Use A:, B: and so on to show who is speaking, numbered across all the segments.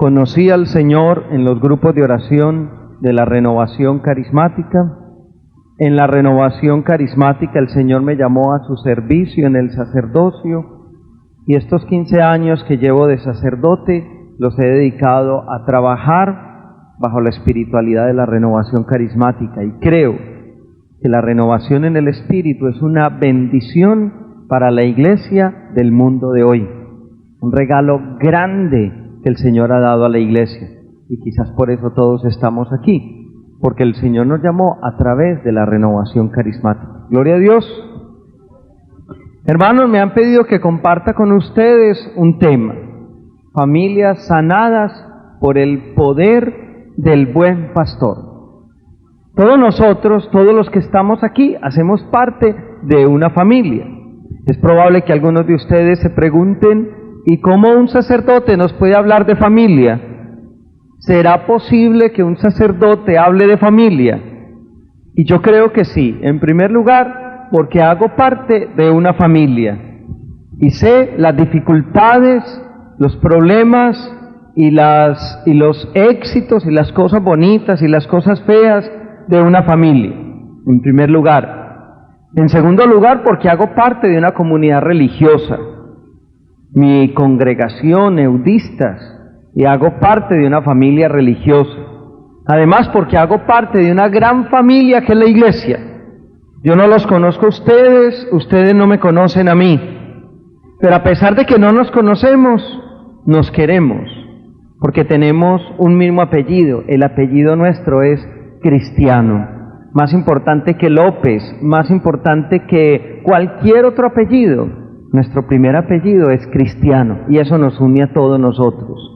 A: Conocí al Señor en los grupos de oración de la Renovación Carismática. En la Renovación Carismática el Señor me llamó a su servicio en el sacerdocio, y estos 15 años que llevo de sacerdote los he dedicado a trabajar bajo la espiritualidad de la Renovación Carismática, y creo que la renovación en el Espíritu es una bendición para la Iglesia del mundo de hoy, un regalo grande que el Señor ha dado a la Iglesia, y quizás por eso todos estamos aquí, porque el Señor nos llamó a través de la Renovación Carismática. Gloria a Dios. Hermanos, me han pedido que comparta con ustedes un tema: familias sanadas por el poder del buen pastor. Todos nosotros, todos los que estamos aquí, hacemos parte de una familia. Es probable que algunos de ustedes se pregunten: ¿y cómo un sacerdote nos puede hablar de familia? ¿Será posible que un sacerdote hable de familia? Y yo creo que sí. En primer lugar, porque hago parte de una familia y sé las dificultades, los problemas y los éxitos y las cosas bonitas y las cosas feas de una familia, en primer lugar. En segundo lugar, porque hago parte de una comunidad religiosa, mi congregación, eudistas, y hago parte de una familia religiosa. Además, porque hago parte de una gran familia que es la Iglesia. Yo no los conozco a ustedes, ustedes no me conocen a mí, pero a pesar de que no nos conocemos, nos queremos, porque tenemos un mismo apellido. El apellido nuestro es Cristiano, más importante que López, más importante que cualquier otro apellido. Nuestro primer apellido es Cristiano, y eso nos une a todos nosotros.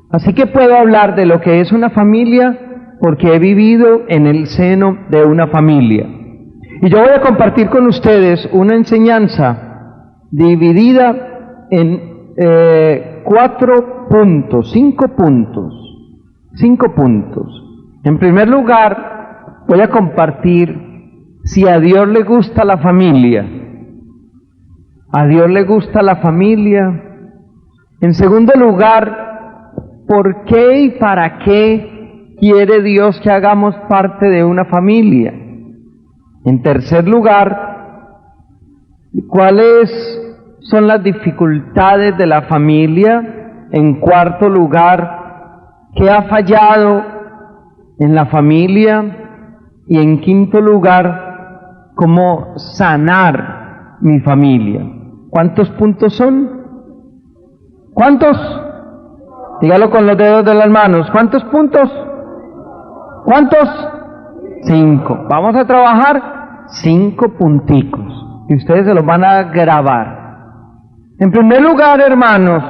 A: Así que puedo hablar de lo que es una familia, porque he vivido en el seno de una familia. Y yo voy a compartir con ustedes una enseñanza dividida en 5 puntos. En primer lugar, voy a compartir si a Dios le gusta la familia. ¿A Dios le gusta la familia? En segundo lugar, ¿por qué y para qué quiere Dios que hagamos parte de una familia? En tercer lugar, ¿cuáles son las dificultades de la familia? En cuarto lugar, ¿qué ha fallado en la familia? Y en quinto lugar, ¿cómo sanar mi familia? ¿Cuántos puntos son? ¿Cuántos? Dígalo con los dedos de las manos. ¿Cuántos puntos? ¿Cuántos? 5. Vamos a trabajar 5 punticos y ustedes se los van a grabar. En primer lugar, hermanos,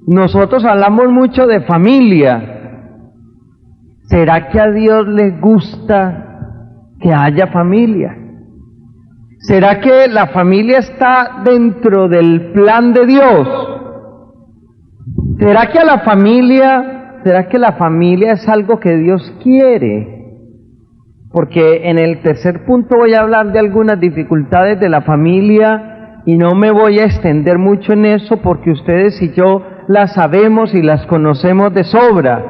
A: nosotros hablamos mucho de familia. ¿Será que a Dios le gusta que haya familia? ¿Será que la familia está dentro del plan de Dios? ¿Será que la familia es algo que Dios quiere? Porque en el tercer punto voy a hablar de algunas dificultades de la familia y no me voy a extender mucho en eso porque ustedes y yo las sabemos y las conocemos de sobra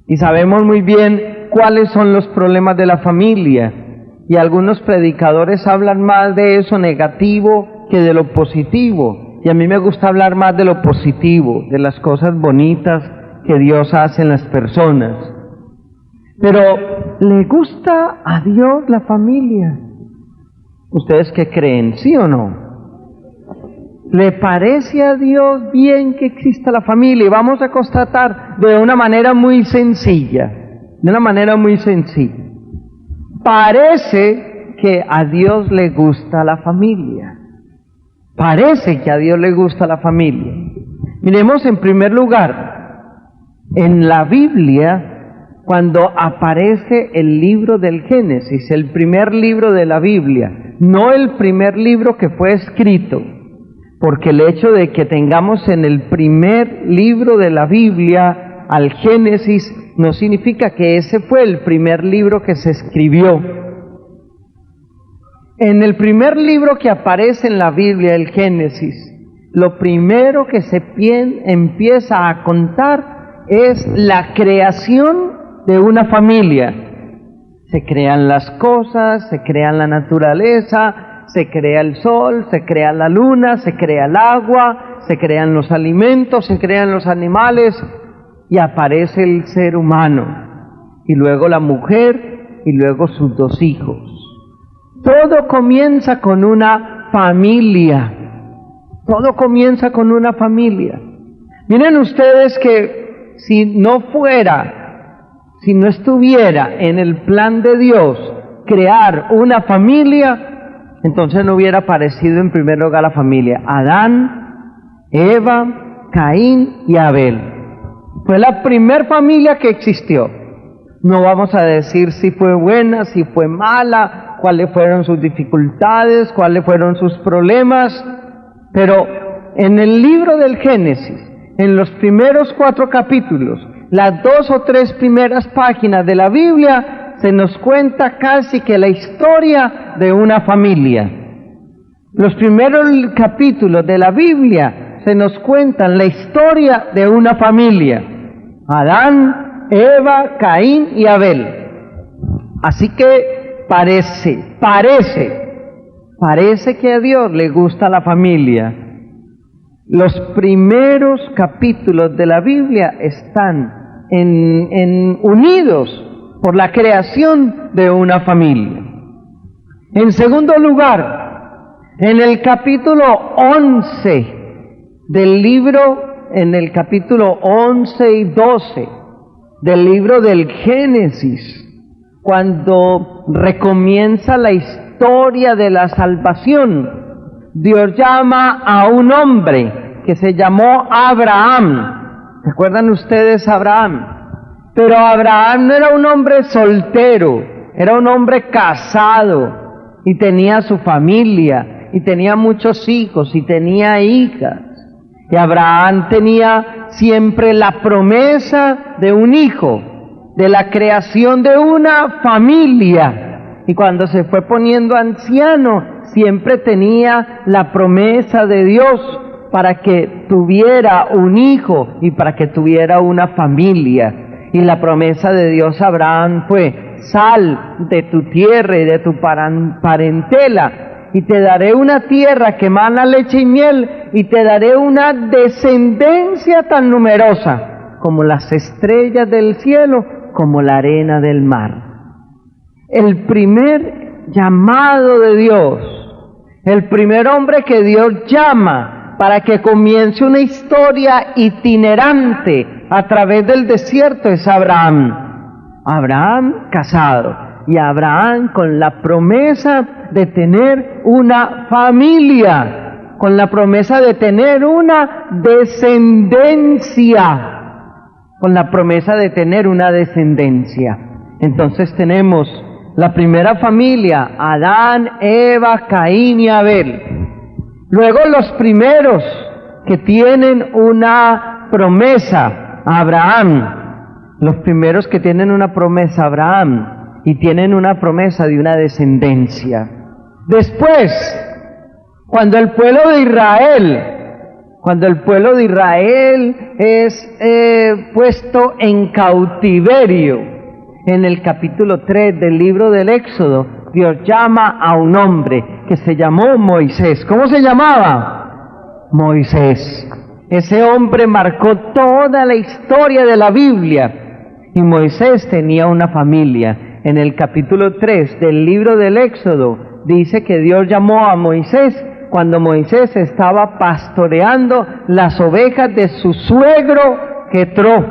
A: y sabemos muy bien cuáles son los problemas de la familia, y algunos predicadores hablan más de eso negativo que de lo positivo, y a mí me gusta hablar más de lo positivo, de las cosas bonitas que Dios hace en las personas. Pero, ¿le gusta a Dios la familia? ¿Ustedes qué creen? ¿Sí o no? ¿Le parece a Dios bien que exista la familia? Y vamos a constatar de una manera muy sencilla. Parece que a Dios le gusta la familia. Miremos en primer lugar, en la Biblia, cuando aparece el libro del Génesis, el primer libro de la Biblia, no el primer libro que fue escrito, porque el hecho de que tengamos en el primer libro de la Biblia al Génesis no significa que ese fue el primer libro que se escribió. En el primer libro que aparece en la Biblia, el Génesis, lo primero que se empieza a contar es la creación de una familia. Se crean las cosas, se crea la naturaleza, se crea el sol, se crea la luna, se crea el agua, se crean los alimentos, se crean los animales y aparece el ser humano y luego la mujer y luego sus 2 hijos. Todo comienza con una familia. Todo comienza con una familia. Miren ustedes que si no estuviera en el plan de Dios crear una familia, entonces no hubiera aparecido en primer lugar la familia. Adán, Eva, Caín y Abel. Fue la primer familia que existió. No vamos a decir si fue buena, si fue mala, cuáles fueron sus dificultades, cuáles fueron sus problemas. Pero en el libro del Génesis, en los primeros 4 capítulos, las 2 o 3 primeras páginas de la Biblia, se nos cuenta casi que la historia de una familia. Los primeros capítulos de la Biblia se nos cuentan la historia de una familia. Adán, Eva, Caín y Abel. Así que parece que a Dios le gusta la familia. Los primeros capítulos de la Biblia están unidos por la creación de una familia. En segundo lugar, en el capítulo 11 del libro, en el capítulo 11 y 12 del libro del Génesis, cuando recomienza la historia de la salvación, Dios llama a un hombre que se llamó Abraham. ¿Recuerdan ustedes a Abraham? Pero Abraham no era un hombre soltero, era un hombre casado y tenía su familia y tenía muchos hijos y tenía hijas. Y Abraham tenía siempre la promesa de un hijo, de la creación de una familia. Y cuando se fue poniendo anciano, siempre tenía la promesa de Dios para que tuviera un hijo y para que tuviera una familia. Y la promesa de Dios a Abraham fue: sal de tu tierra y de tu parentela, y te daré una tierra que emana leche y miel, y te daré una descendencia tan numerosa como las estrellas del cielo, como la arena del mar. El primer llamado de Dios, el primer hombre que Dios llama para que comience una historia itinerante a través del desierto es Abraham. Abraham casado y Abraham con la promesa de tener una familia, con la promesa de tener una descendencia, con la promesa de tener una descendencia. Entonces tenemos la primera familia, Adán, Eva, Caín y Abel. Luego los primeros que tienen una promesa, Abraham. Los primeros que tienen una promesa, Abraham, y tienen una promesa de una descendencia. Después, cuando el pueblo de Israel es puesto en cautiverio, en el capítulo 3 del libro del Éxodo, Dios llama a un hombre que se llamó Moisés. ¿Cómo se llamaba? Moisés. Ese hombre marcó toda la historia de la Biblia. Y Moisés tenía una familia. En el capítulo 3 del libro del Éxodo dice que Dios llamó a Moisés cuando Moisés estaba pastoreando las ovejas de su suegro Jetro.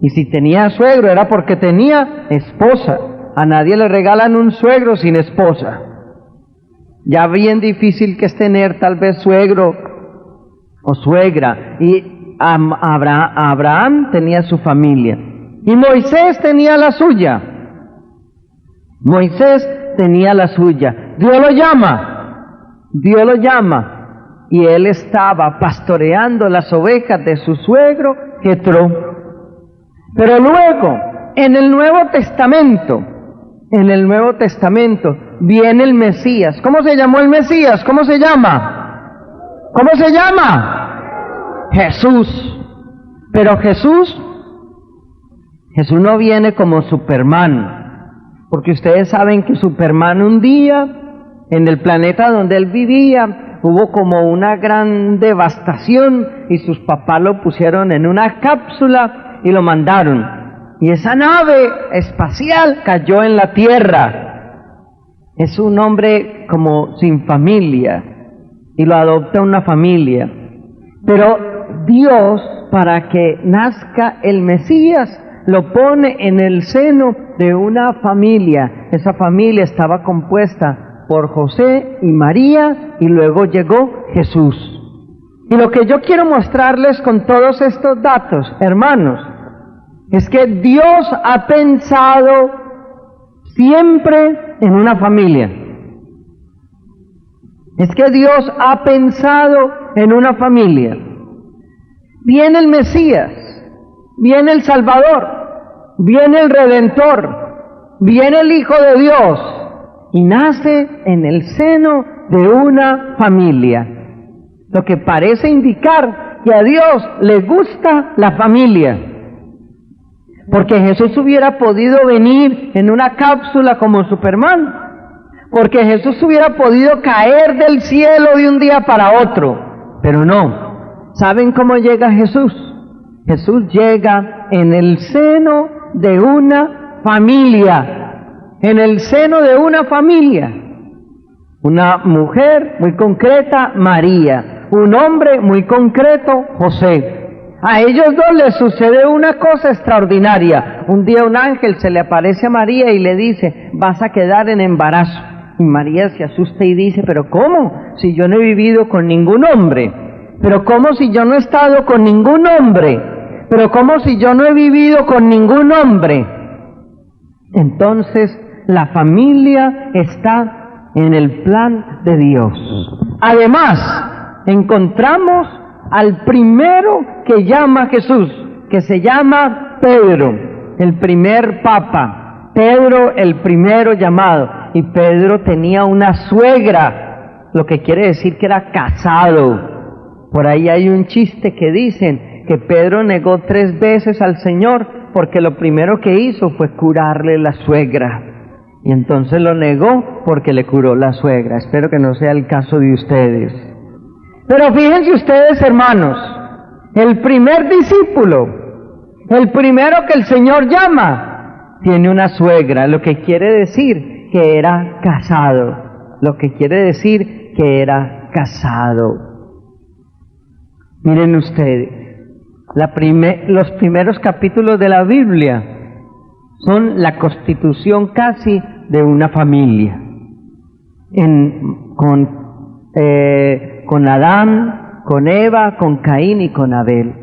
A: Y si tenía suegro era porque tenía esposa. A nadie le regalan un suegro sin esposa. Ya bien difícil que es tener tal vez suegro o suegra. Y Abraham tenía su familia. Y Moisés tenía la suya. Moisés tenía la suya. Dios lo llama. Y él estaba pastoreando las ovejas de su suegro Jetro. Pero luego, en el Nuevo Testamento viene el Mesías. ¿Cómo se llamó el Mesías? ¿Cómo se llama? ¿Cómo se llama? Jesús. Pero Jesús no viene como Superman, porque ustedes saben que Superman un día, en el planeta donde él vivía, hubo como una gran devastación y sus papás lo pusieron en una cápsula y lo mandaron. Y esa nave espacial cayó en la Tierra. Es un hombre como sin familia y lo adopta una familia. Pero Dios, para que nazca el Mesías, lo pone en el seno de una familia. Esa familia estaba compuesta por José y María, y luego llegó Jesús. Y lo que yo quiero mostrarles con todos estos datos, hermanos, es que Dios ha pensado siempre en una familia. Es que Dios ha pensado en una familia. Viene el Mesías, viene el Salvador, viene el Redentor, viene el Hijo de Dios y nace en el seno de una familia. Lo que parece indicar que a Dios le gusta la familia. Porque Jesús hubiera podido venir en una cápsula como Superman. Porque Jesús hubiera podido caer del cielo de un día para otro. Pero no. ¿Saben cómo llega Jesús? Jesús llega en el seno de una familia. En el seno de una familia. Una mujer muy concreta, María. Un hombre muy concreto, José. A ellos dos les sucede una cosa extraordinaria. Un día un ángel se le aparece a María y le dice, vas a quedar en embarazo. Y María se asusta y dice, pero ¿cómo? Si yo no he vivido con ningún hombre. Pero ¿cómo si yo no he estado con ningún hombre? Pero ¿cómo si yo no he vivido con ningún hombre? Entonces, la familia está en el plan de Dios. Además, encontramos al primero que llama a Jesús, que se llama Pedro, el primer papa. Pedro, el primero llamado. Y Pedro tenía una suegra, lo que quiere decir que era casado. Por ahí hay un chiste que dicen que Pedro negó 3 veces al Señor porque lo primero que hizo fue curarle la suegra. Y entonces lo negó porque le curó la suegra. Espero que no sea el caso de ustedes. Pero fíjense ustedes, hermanos, el primer discípulo, el primero que el Señor llama, tiene una suegra, lo que quiere decir que era casado, lo que quiere decir que era casado. Miren ustedes, los primeros capítulos de la Biblia son la constitución casi de una familia, con Adán, con Eva, con Caín y con Abel.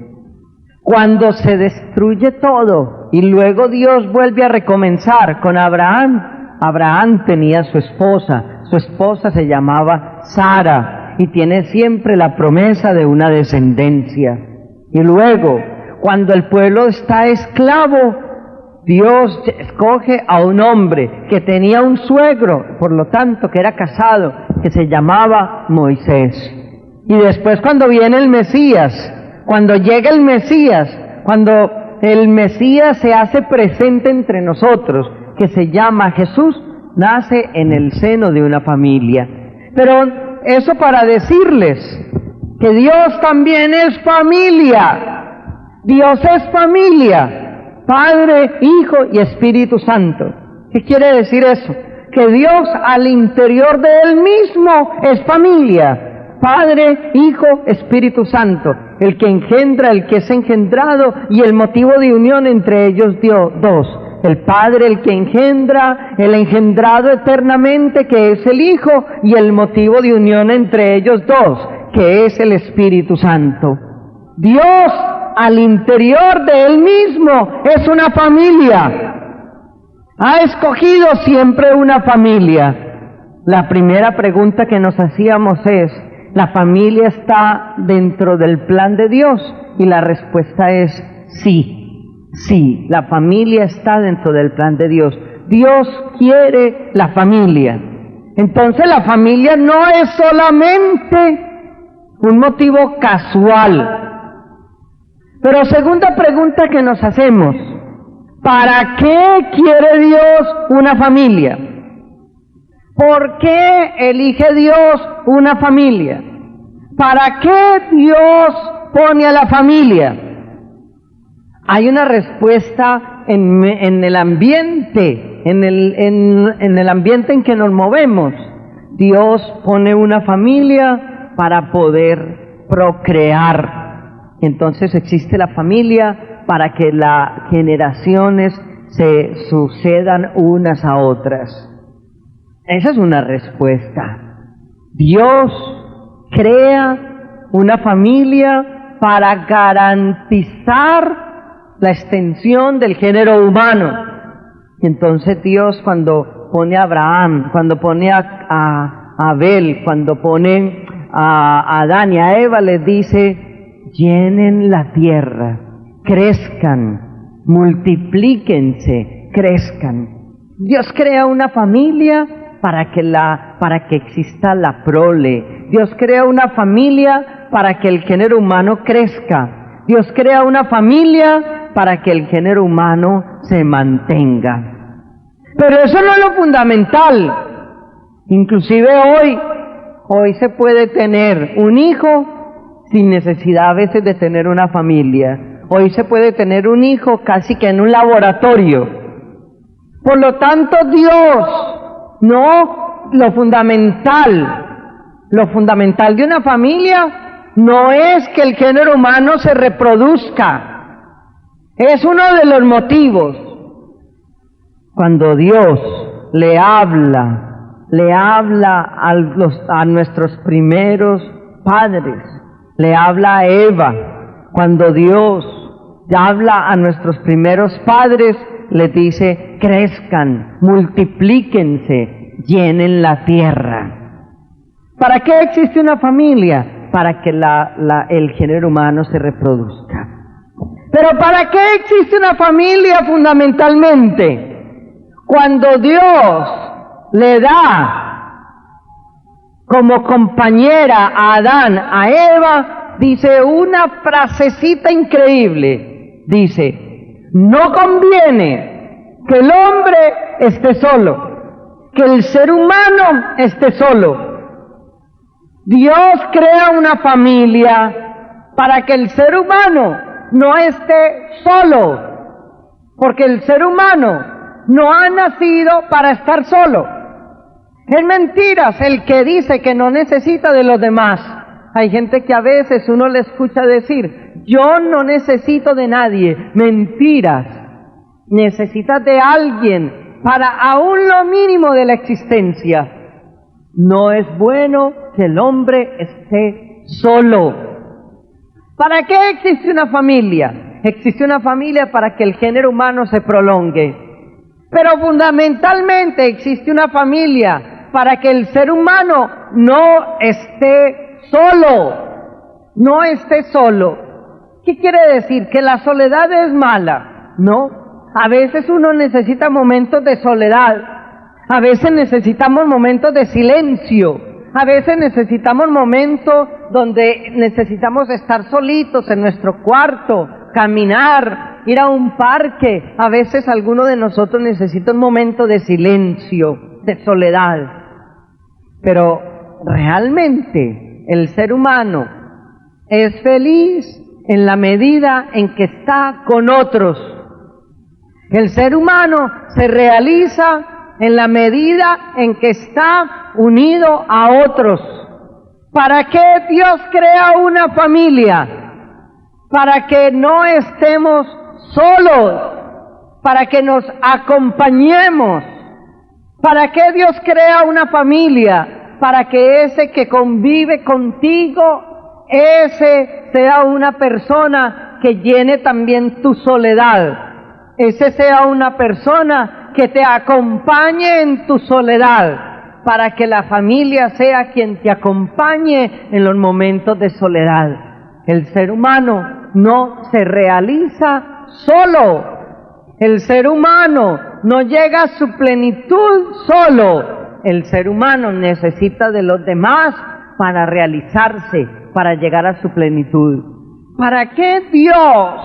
A: Cuando se destruye todo y luego Dios vuelve a recomenzar con Abraham, Abraham tenía su esposa se llamaba Sara y tiene siempre la promesa de una descendencia. Y luego, cuando el pueblo está esclavo, Dios escoge a un hombre que tenía un suegro, por lo tanto que era casado, que se llamaba Moisés. Y después cuando viene el Mesías, cuando llega el Mesías, cuando el Mesías se hace presente entre nosotros, que se llama Jesús, nace en el seno de una familia. Pero eso para decirles que Dios también es familia. Dios es familia, Padre, Hijo y Espíritu Santo. ¿Qué quiere decir eso? Que Dios al interior de Él mismo es familia. Padre, Hijo, Espíritu Santo. El que engendra, el que es engendrado y el motivo de unión entre ellos dos. El Padre, el que engendra, el engendrado eternamente, que es el Hijo, y el motivo de unión entre ellos dos, que es el Espíritu Santo. Dios, al interior de Él mismo, es una familia. Ha escogido siempre una familia. La primera pregunta que nos hacíamos es, ¿la familia está dentro del plan de Dios? Y la respuesta es sí. Sí, la familia está dentro del plan de Dios. Dios quiere la familia. Entonces la familia no es solamente
B: un motivo casual. Pero segunda pregunta que nos hacemos, ¿para qué quiere Dios una familia? ¿Por qué elige Dios una familia? ¿Para qué Dios pone a la familia? Hay una respuesta en el ambiente, en el ambiente en que nos movemos. Dios pone una familia para poder procrear. Entonces existe la familia para que las generaciones se sucedan unas a otras. Esa es una respuesta. Dios crea una familia para garantizar la extensión del género humano. Entonces Dios, cuando pone a Abraham, cuando pone a Abel, cuando pone a Adán y a Eva, les dice: llenen la tierra, crezcan, multiplíquense, crezcan. Dios crea una familia para que exista la prole. Dios crea una familia para que el género humano crezca. Dios crea una familia para que el género humano se mantenga. Pero eso no es lo fundamental. Inclusive hoy se puede tener un hijo sin necesidad a veces de tener una familia. Hoy se puede tener un hijo casi que en un laboratorio. Por lo tanto, Dios, no, lo fundamental de una familia no es que el género humano se reproduzca. Es uno de los motivos. Cuando Dios le habla a nuestros primeros padres, le habla a Eva. Cuando Dios habla a nuestros primeros padres, les dice: crezcan, multiplíquense, llenen la tierra. ¿Para qué existe una familia? Para que el género humano se reproduzca. Pero ¿para qué existe una familia fundamentalmente? Cuando Dios le da como compañera a Adán, a Eva, dice una frasecita increíble. Dice: no conviene que el hombre esté solo, que el ser humano esté solo. Dios crea una familia para que el ser humano no esté solo, porque el ser humano no ha nacido para estar solo. Es mentiras el que dice que no necesita de los demás. Hay gente que a veces uno le escucha decir: yo no necesito de nadie. Mentiras. Necesitas de alguien para aún lo mínimo de la existencia. No es bueno que el hombre esté solo. ¿Para qué existe una familia? Existe una familia para que el género humano se prolongue. Pero fundamentalmente existe una familia para que el ser humano no esté solo. No esté solo. ¿Qué quiere decir? ¿Que la soledad es mala? No. A veces uno necesita momentos de soledad. A veces necesitamos momentos de silencio. A veces necesitamos momentos donde necesitamos estar solitos en nuestro cuarto, caminar, ir a un parque. A veces alguno de nosotros necesita un momento de silencio, de soledad. Pero realmente el ser humano es feliz en la medida en que está con otros. El ser humano se realiza en la medida en que está unido a otros. ¿Para qué Dios crea una familia? Para que no estemos solos, para que nos acompañemos. ¿Para qué Dios crea una familia? Para que ese que convive contigo, ese sea una persona que llene también tu soledad. Ese sea una persona que te acompañe en tu soledad, para que la familia sea quien te acompañe en los momentos de soledad. El ser humano no se realiza solo. El ser humano no llega a su plenitud solo. El ser humano necesita de los demás para realizarse, para llegar a su plenitud. ¿Para qué Dios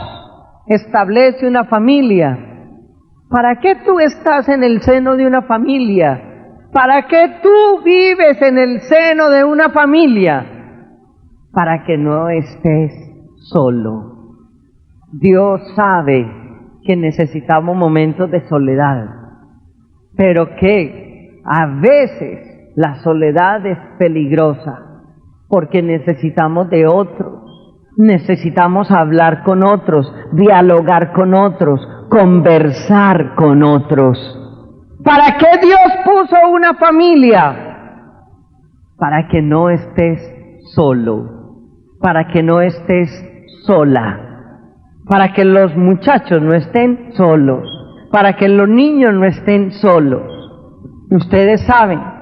B: establece una familia? ¿Para qué tú estás en el seno de una familia? ¿Para qué tú vives en el seno de una familia? Para que no estés solo. Dios sabe que necesitamos momentos de soledad, pero que a veces la soledad es peligrosa, porque necesitamos de otros, necesitamos hablar con otros, dialogar con otros, conversar con otros. ¿Para qué Dios puso una familia? Para que no estés solo, para que no estés sola, para que los muchachos no estén solos, para que los niños no estén solos. Ustedes saben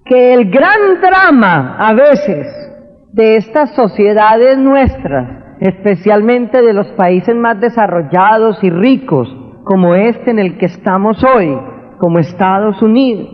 B: que el gran drama a veces de estas sociedades nuestras, especialmente de los países más desarrollados y ricos, como este en el que estamos hoy, como Estados Unidos,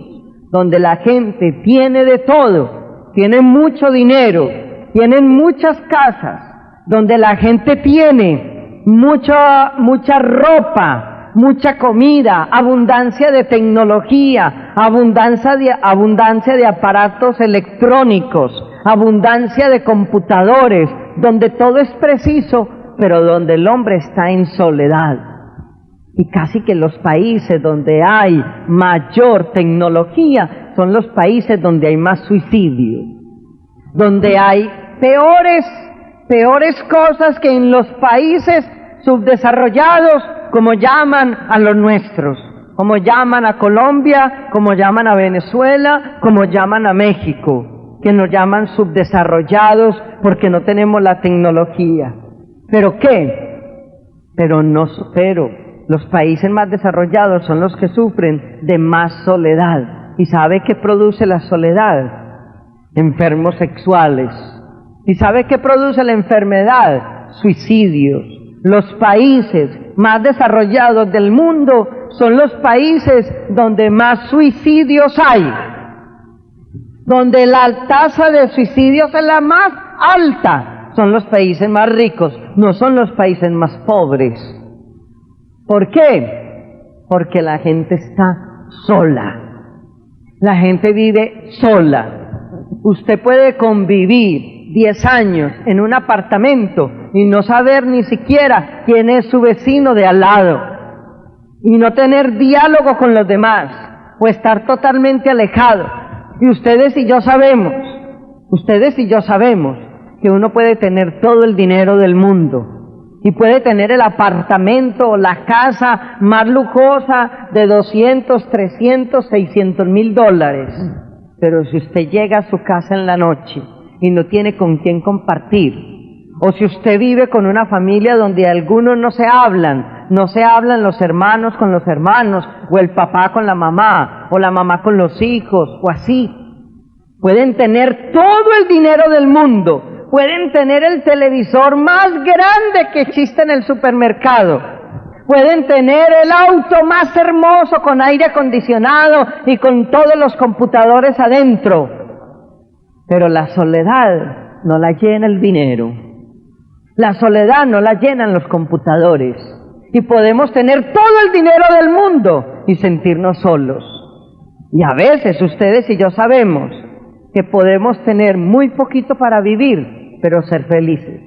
B: donde la gente tiene de todo, tiene mucho dinero, tienen muchas casas, donde la gente tiene mucha ropa, mucha comida, abundancia de tecnología, abundancia de aparatos electrónicos, abundancia de computadores, donde todo es preciso, pero donde el hombre está en soledad. Y casi que los países donde hay mayor tecnología son los países donde hay más suicidio, donde hay peores cosas que en los países subdesarrollados, como llaman a los nuestros, como llaman a Colombia, como llaman a Venezuela, como llaman a México, que nos llaman subdesarrollados porque no tenemos la tecnología. ¿Pero qué? Pero los países más desarrollados son los que sufren de más soledad. ¿Y sabe qué produce la soledad? Enfermos sexuales. ¿Y sabe qué produce la enfermedad? Suicidios. Los países más desarrollados del mundo son los países donde más suicidios hay, donde la tasa de suicidios es la más alta. Son los países más ricos, no son los países más pobres. ¿Por qué? Porque la gente está sola. La gente vive sola. Usted puede convivir 10 años en un apartamento y no saber ni siquiera quién es su vecino de al lado, y no tener diálogo con los demás, o estar totalmente alejado. Y ustedes y yo sabemos que uno puede tener todo el dinero del mundo, y puede tener el apartamento o la casa más lujosa de 200, 300, 600 mil dólares. Pero si usted llega a su casa en la noche y no tiene con quién compartir, o si usted vive con una familia donde algunos no se hablan los hermanos con los hermanos, o el papá con la mamá, o la mamá con los hijos, o así, pueden tener todo el dinero del mundo, pueden tener el televisor más grande que existe en el supermercado, pueden tener el auto más hermoso con aire acondicionado y con todos los computadores adentro, pero la soledad no la llena el dinero, la soledad no la llenan los computadores, y podemos tener todo el dinero del mundo y sentirnos solos. Y a veces ustedes y yo sabemos que podemos tener muy poquito para vivir, pero ser felices.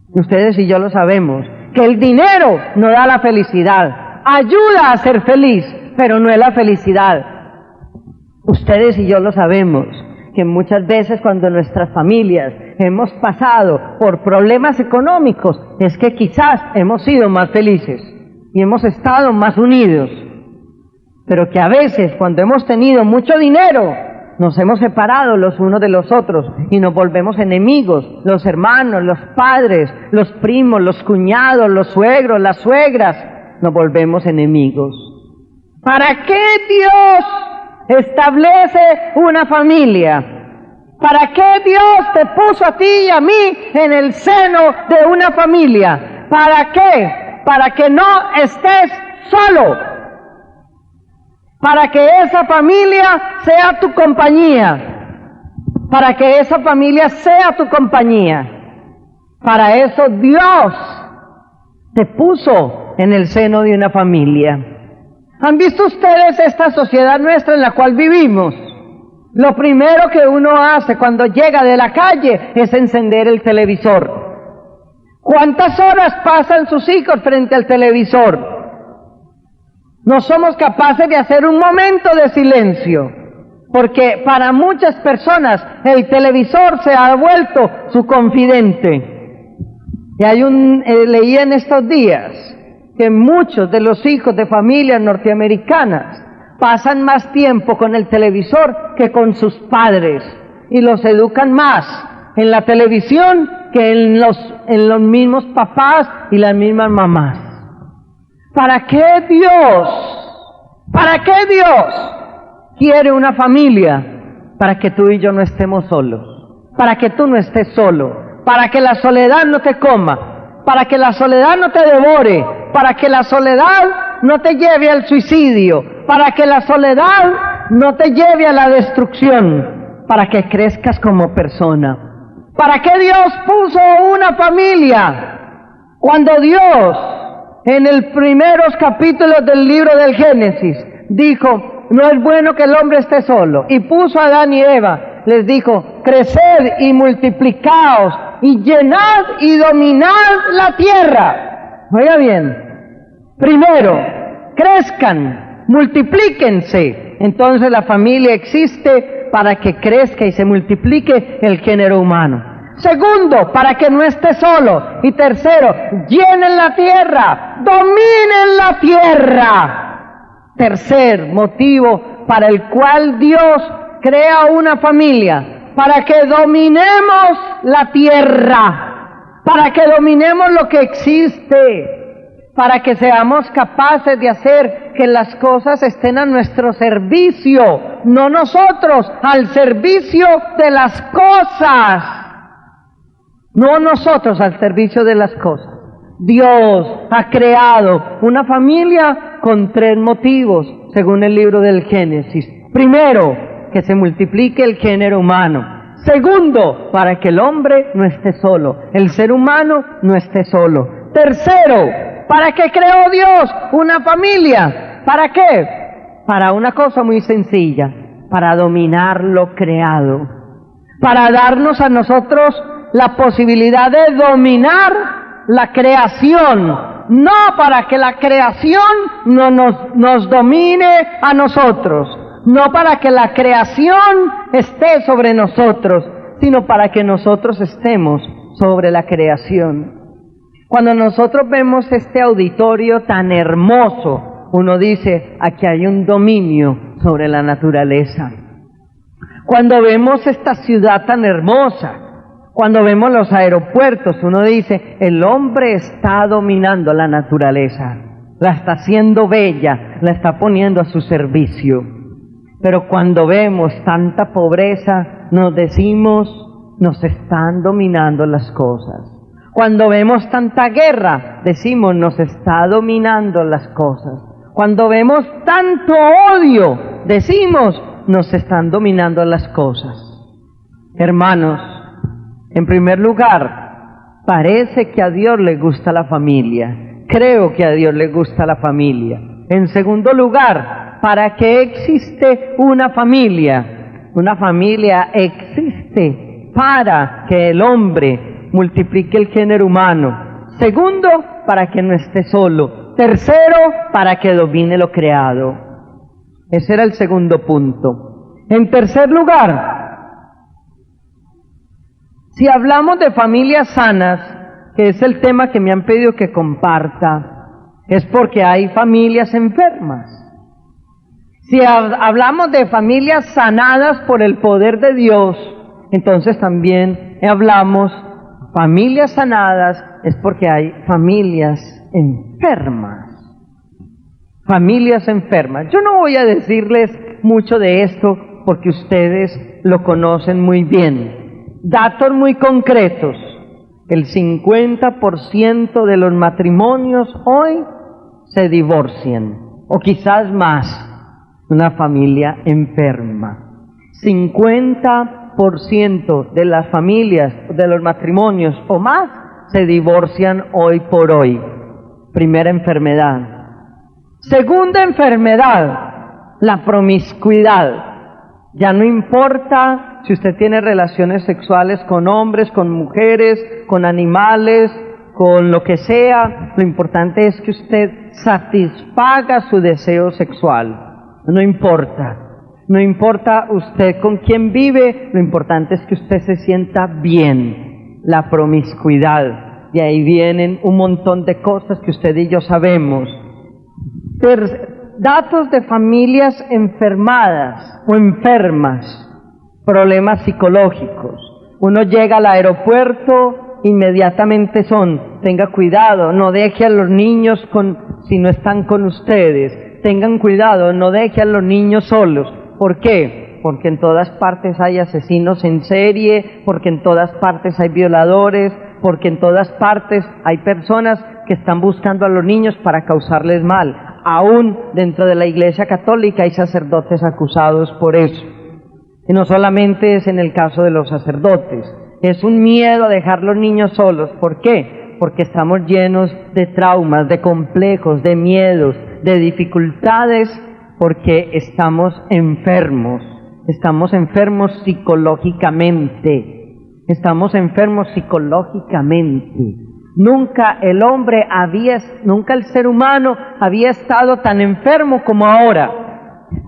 B: Ustedes y yo lo sabemos, que el dinero no da la felicidad, ayuda a ser feliz, pero no es la felicidad. Ustedes y yo lo sabemos, que muchas veces cuando nuestras familias hemos pasado por problemas económicos, es que quizás hemos sido más felices y hemos estado más unidos, pero que a veces cuando hemos tenido mucho dinero, nos hemos separado los unos de los otros y nos volvemos enemigos, los hermanos, los padres, los primos, los cuñados, los suegros, las suegras, nos volvemos enemigos. ¿Para qué Dios establece una familia? ¿Para qué Dios te puso a ti y a mí en el seno de una familia? ¿Para qué? Para que no estés solo, para que esa familia sea tu compañía, para que esa familia sea tu compañía. Para eso Dios te puso en el seno de una familia. ¿Han visto ustedes esta sociedad nuestra en la cual vivimos? Lo primero que uno hace cuando llega de la calle es encender el televisor. ¿Cuántas horas pasan sus hijos frente al televisor? No somos capaces de hacer un momento de silencio, porque para muchas personas el televisor se ha vuelto su confidente. Y leí en estos días que muchos de los hijos de familias norteamericanas pasan más tiempo con el televisor que con sus padres y los educan más en la televisión que en los mismos papás y las mismas mamás. ¿Para qué Dios quiere una familia? Para que tú y yo no estemos solos, para que tú no estés solo, para que la soledad no te coma, para que la soledad no te devore, para que la soledad no te lleve al suicidio, para que la soledad no te lleve a la destrucción, para que crezcas como persona. ¿Para qué Dios puso una familia? Cuando Dios, en los primeros capítulos del libro del Génesis, dijo, no es bueno que el hombre esté solo, y puso a Adán y Eva, les dijo, creced y multiplicaos, y llenad y dominad la tierra. Oiga bien, primero, crezcan, multiplíquense. Entonces la familia existe para que crezca y se multiplique el género humano. Segundo, para que no esté solo. Y tercero, llenen la tierra, dominen la tierra. Tercer motivo para el cual Dios crea una familia, para que dominemos la tierra, para que dominemos lo que existe, para que seamos capaces de hacer que las cosas estén a nuestro servicio, no nosotros, al servicio de las cosas, no nosotros al servicio de las cosas. Dios ha creado una familia con 3 motivos, según el libro del Génesis. Primero, que se multiplique el género humano. Segundo, para que el hombre no esté solo, el ser humano no esté solo. Tercero, ¿para qué creó Dios una familia? ¿Para qué? Para una cosa muy sencilla, para dominar lo creado, para darnos a nosotros la posibilidad de dominar la creación, no para que la creación no nos domine a nosotros, no para que la creación esté sobre nosotros, sino para que nosotros estemos sobre la creación. Cuando nosotros vemos este auditorio tan hermoso, uno dice, aquí hay un dominio sobre la naturaleza. Cuando vemos esta ciudad tan hermosa, cuando vemos los aeropuertos, uno dice, el hombre está dominando la naturaleza, la está haciendo bella, la está poniendo a su servicio. Pero cuando vemos tanta pobreza, nos decimos, nos están dominando las cosas. Cuando vemos tanta guerra, decimos, nos está dominando las cosas. Cuando vemos tanto odio, decimos, nos están dominando las cosas. Hermanos, en primer lugar, parece que a Dios le gusta la familia. Creo que a Dios le gusta la familia. En segundo lugar, ¿para qué existe una familia? Una familia existe para que el hombre multiplique el género humano. Segundo, para que no esté solo. Tercero, para que domine lo creado. Ese era el segundo punto. En tercer lugar, si hablamos de familias sanas, que es el tema que me han pedido que comparta, es porque hay familias enfermas. Si hablamos de familias sanadas por el poder de Dios, entonces también hablamos familias sanadas, es porque hay familias enfermas. Familias enfermas. Yo no voy a decirles mucho de esto porque ustedes lo conocen muy bien. Datos muy concretos. El 50% de los matrimonios hoy se divorcian, o quizás más, una familia enferma. 50%. 50% de las familias, de los matrimonios o más, se divorcian hoy por hoy. Primera enfermedad. Segunda enfermedad, la promiscuidad. Ya no importa si usted tiene relaciones sexuales con hombres, con mujeres, con animales, con lo que sea, lo importante es que usted satisfaga su deseo sexual. No importa. No importa usted con quién vive, lo importante es que usted se sienta bien. La promiscuidad. De ahí vienen un montón de cosas que usted y yo sabemos. Datos de familias enfermadas o enfermas, problemas psicológicos. Uno llega al aeropuerto, inmediatamente tenga cuidado, no deje a los niños si no están con ustedes. Tengan cuidado, no deje a los niños solos. ¿Por qué? Porque en todas partes hay asesinos en serie, porque en todas partes hay violadores, porque en todas partes hay personas que están buscando a los niños para causarles mal. Aún dentro de la Iglesia Católica hay sacerdotes acusados por eso. Y no solamente es en el caso de los sacerdotes, es un miedo a dejar los niños solos. ¿Por qué? Porque estamos llenos de traumas, de complejos, de miedos, de dificultades, porque estamos enfermos psicológicamente, Nunca el ser humano había estado tan enfermo como ahora.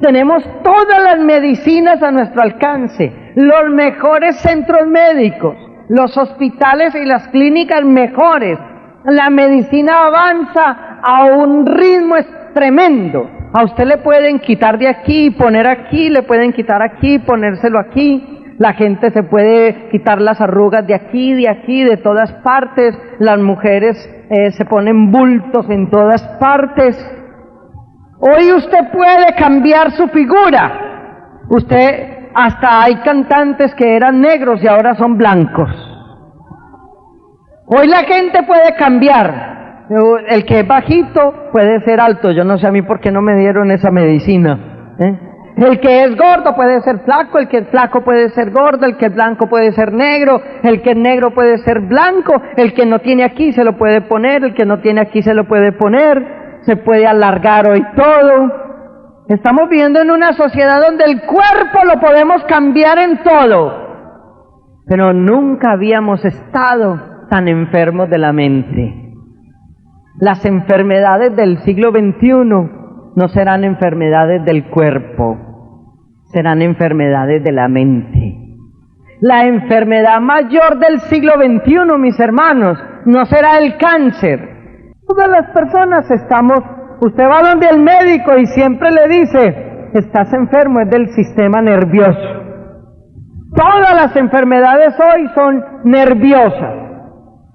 B: Tenemos todas las medicinas a nuestro alcance, los mejores centros médicos, los hospitales y las clínicas mejores. La medicina avanza a un ritmo tremendo. A usted le pueden quitar de aquí, poner aquí, le pueden quitar aquí, ponérselo aquí. La gente se puede quitar las arrugas de aquí, de todas partes. Las mujeres se ponen bultos en todas partes. Hoy usted puede cambiar su figura. Hasta hay cantantes que eran negros y ahora son blancos. Hoy la gente puede cambiar. El que es bajito puede ser alto. Yo no sé a mí por qué no me dieron esa medicina. El que es gordo puede ser flaco, el que es flaco puede ser gordo, el que es blanco puede ser negro, el que es negro puede ser blanco, el que no tiene aquí se lo puede poner, el que no tiene aquí se lo puede poner, se puede alargar hoy todo. Estamos viviendo en una sociedad donde el cuerpo lo podemos cambiar en todo, pero nunca habíamos estado tan enfermos de la mente. Las enfermedades del siglo XXI no serán enfermedades del cuerpo, serán enfermedades de la mente. La enfermedad mayor del siglo XXI, mis hermanos, no será el cáncer. Todas las personas usted va donde el médico y siempre le dice, estás enfermo, es del sistema nervioso. Todas las enfermedades hoy son nerviosas.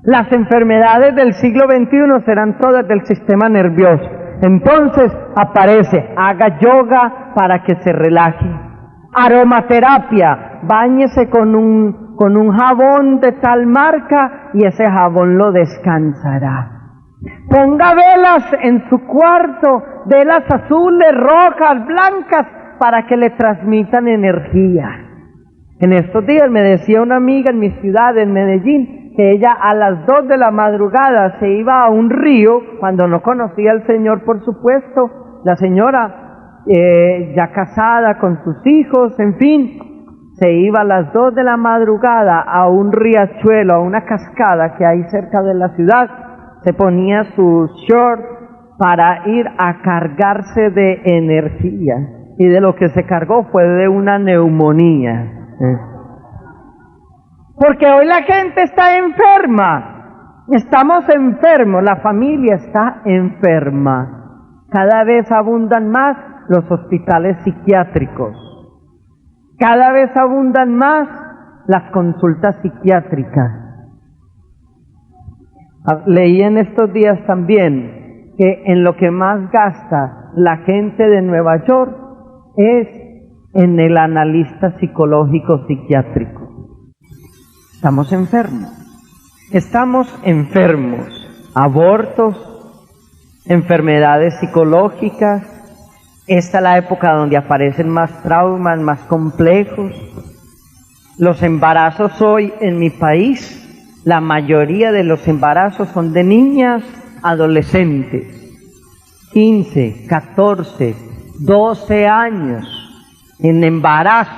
B: Las enfermedades del siglo XXI serán todas del sistema nervioso. Entonces aparece, haga yoga para que se relaje. Aromaterapia, báñese con un jabón de tal marca y ese jabón lo descansará. Ponga velas en su cuarto, velas azules, rojas, blancas, para que le transmitan energía. En estos días me decía una amiga en mi ciudad, en Medellín, que ella a las 2 de la madrugada se iba a un río, cuando no conocía al Señor, por supuesto. La señora, ya casada con sus hijos, en fin, se iba a las 2 de la madrugada a un riachuelo, a una cascada que hay cerca de la ciudad. Se ponía su short para ir a cargarse de energía, y de lo que se cargó fue de una neumonía. Porque hoy la gente está enferma, estamos enfermos, la familia está enferma. Cada vez abundan más los hospitales psiquiátricos, cada vez abundan más las consultas psiquiátricas. Leí en estos días también que en lo que más gasta la gente de Nueva York es en el analista psicológico psiquiátrico. Estamos enfermos, abortos, enfermedades psicológicas. Esta es la época donde aparecen más traumas, más complejos. los embarazos hoy en mi país, la mayoría de los embarazos son de niñas adolescentes, 15, 14, 12 años, en embarazo,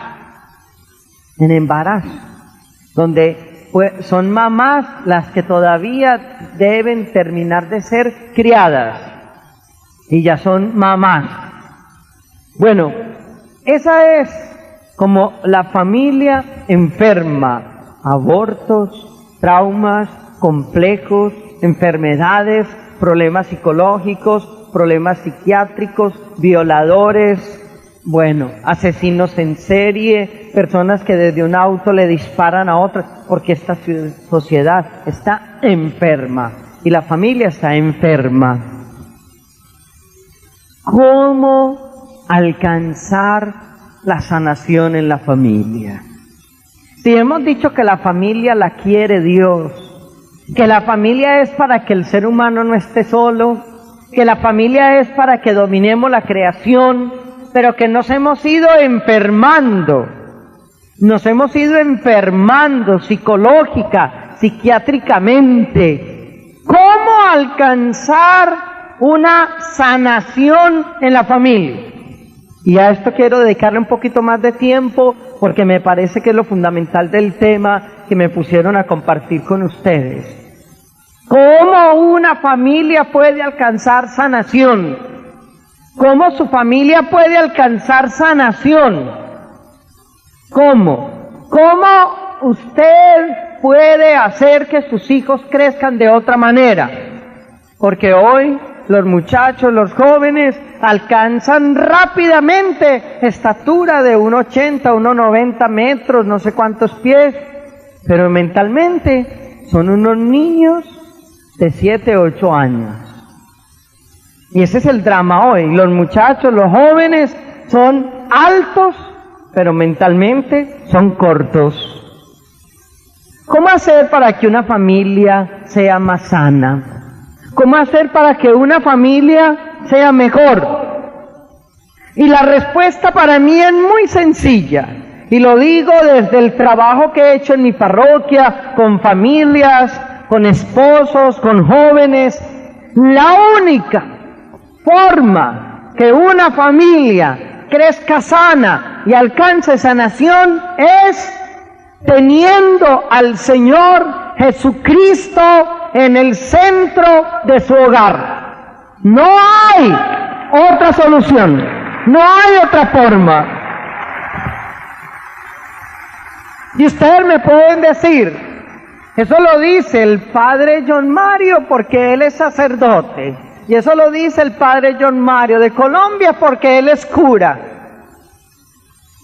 B: donde pues, son mamás las que todavía deben terminar de ser criadas, y ya son mamás. Bueno, esa es como la familia enferma, abortos, traumas, complejos, enfermedades, problemas psicológicos, problemas psiquiátricos, violadores, bueno, asesinos en serie, personas que desde un auto le disparan a otras, porque esta sociedad está enferma y la familia está enferma. ¿Cómo alcanzar la sanación en la familia? Si hemos dicho que la familia la quiere Dios, que la familia es para que el ser humano no esté solo, que la familia es para que dominemos la creación, pero que nos hemos ido enfermando psicológica, psiquiátricamente. ¿Cómo alcanzar una sanación en la familia? Y a esto quiero dedicarle un poquito más de tiempo porque me parece que es lo fundamental del tema que me pusieron a compartir con ustedes. ¿Cómo una familia puede alcanzar sanación? ¿Cómo su familia puede alcanzar sanación? ¿Cómo? ¿Cómo usted puede hacer que sus hijos crezcan de otra manera? Porque hoy los muchachos, los jóvenes, alcanzan rápidamente estatura de 1,80, 1,90 metros, no sé cuántos pies, pero mentalmente son unos niños de 7, 8 años. Y ese es el drama hoy. Los muchachos, los jóvenes, son altos, pero mentalmente son cortos. ¿Cómo hacer para que una familia sea más sana? ¿Cómo hacer para que una familia sea mejor? Y la respuesta para mí es muy sencilla. Y lo digo desde el trabajo que he hecho en mi parroquia, con familias, con esposos, con jóvenes. La única forma que una familia crezca sana y alcance sanación es teniendo al Señor Jesucristo en el centro de su hogar. No hay otra solución, no hay otra forma. Y ustedes me pueden decir, eso lo dice el padre John Mario porque él es sacerdote, y eso lo dice el padre John Mario de Colombia porque él es cura.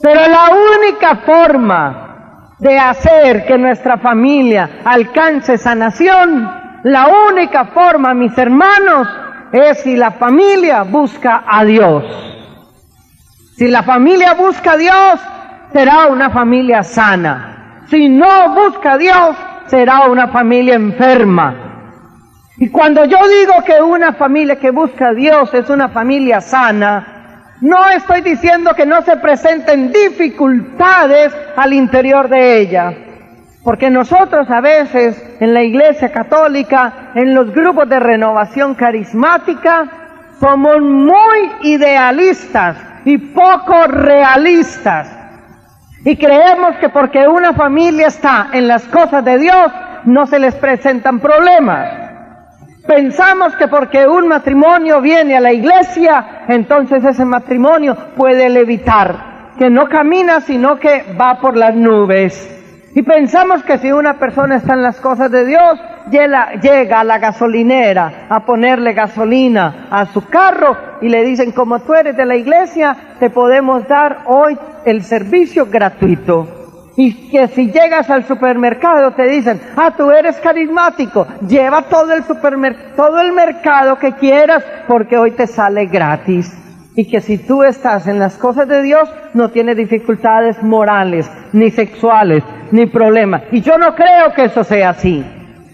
B: Pero la única forma de hacer que nuestra familia alcance sanación, la única forma, mis hermanos, es si la familia busca a Dios. Si la familia busca a Dios, será una familia sana. Si no busca a Dios, será una familia enferma. Y cuando yo digo que una familia que busca a Dios es una familia sana, no estoy diciendo que no se presenten dificultades al interior de ella, porque nosotros a veces en la Iglesia Católica, en los grupos de renovación carismática, somos muy idealistas y poco realistas, y creemos que porque una familia está en las cosas de Dios, no se les presentan problemas. Pensamos que porque un matrimonio viene a la iglesia, entonces ese matrimonio puede levitar, que no camina sino que va por las nubes. Y pensamos que si una persona está en las cosas de Dios, llega a la gasolinera a ponerle gasolina a su carro y le dicen, como tú eres de la iglesia, te podemos dar hoy el servicio gratuito. Y que si llegas al supermercado te dicen, tú eres carismático, lleva todo el mercado que quieras porque hoy te sale gratis. Y que si tú estás en las cosas de Dios, no tienes dificultades morales, ni sexuales, ni problemas. Y yo no creo que eso sea así.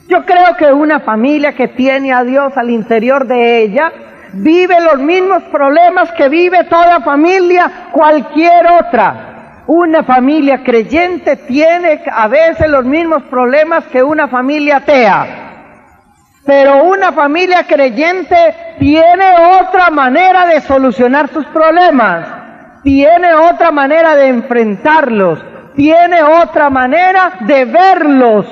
B: Yo creo que una familia que tiene a Dios al interior de ella, vive los mismos problemas que vive toda familia, cualquier otra. Una familia creyente tiene a veces los mismos problemas que una familia atea. Pero una familia creyente tiene otra manera de solucionar sus problemas, tiene otra manera de enfrentarlos, tiene otra manera de verlos.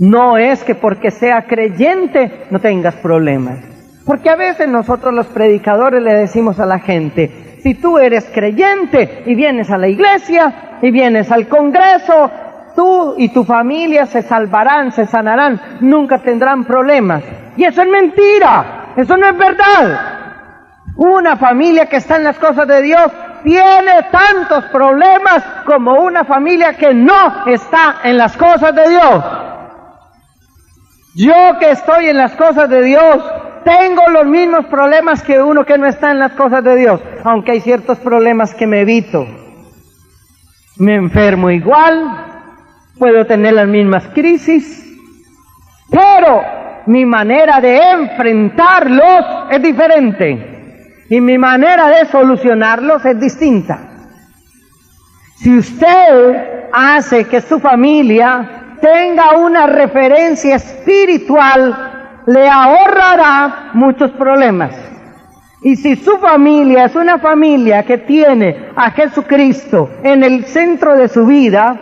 B: No es que porque sea creyente no tengas problemas. Porque a veces nosotros los predicadores le decimos a la gente, si tú eres creyente y vienes a la iglesia y vienes al congreso, tú y tu familia se salvarán, se sanarán, nunca tendrán problemas. Y eso es mentira, eso no es verdad. Una familia que está en las cosas de Dios tiene tantos problemas como una familia que no está en las cosas de Dios. Yo que estoy en las cosas de Dios, tengo los mismos problemas que uno que no está en las cosas de Dios, aunque hay ciertos problemas que me evito. Me enfermo igual, puedo tener las mismas crisis, pero mi manera de enfrentarlos es diferente y mi manera de solucionarlos es distinta. Si usted hace que su familia tenga una referencia espiritual, le ahorrará muchos problemas. Y si su familia es una familia que tiene a Jesucristo en el centro de su vida,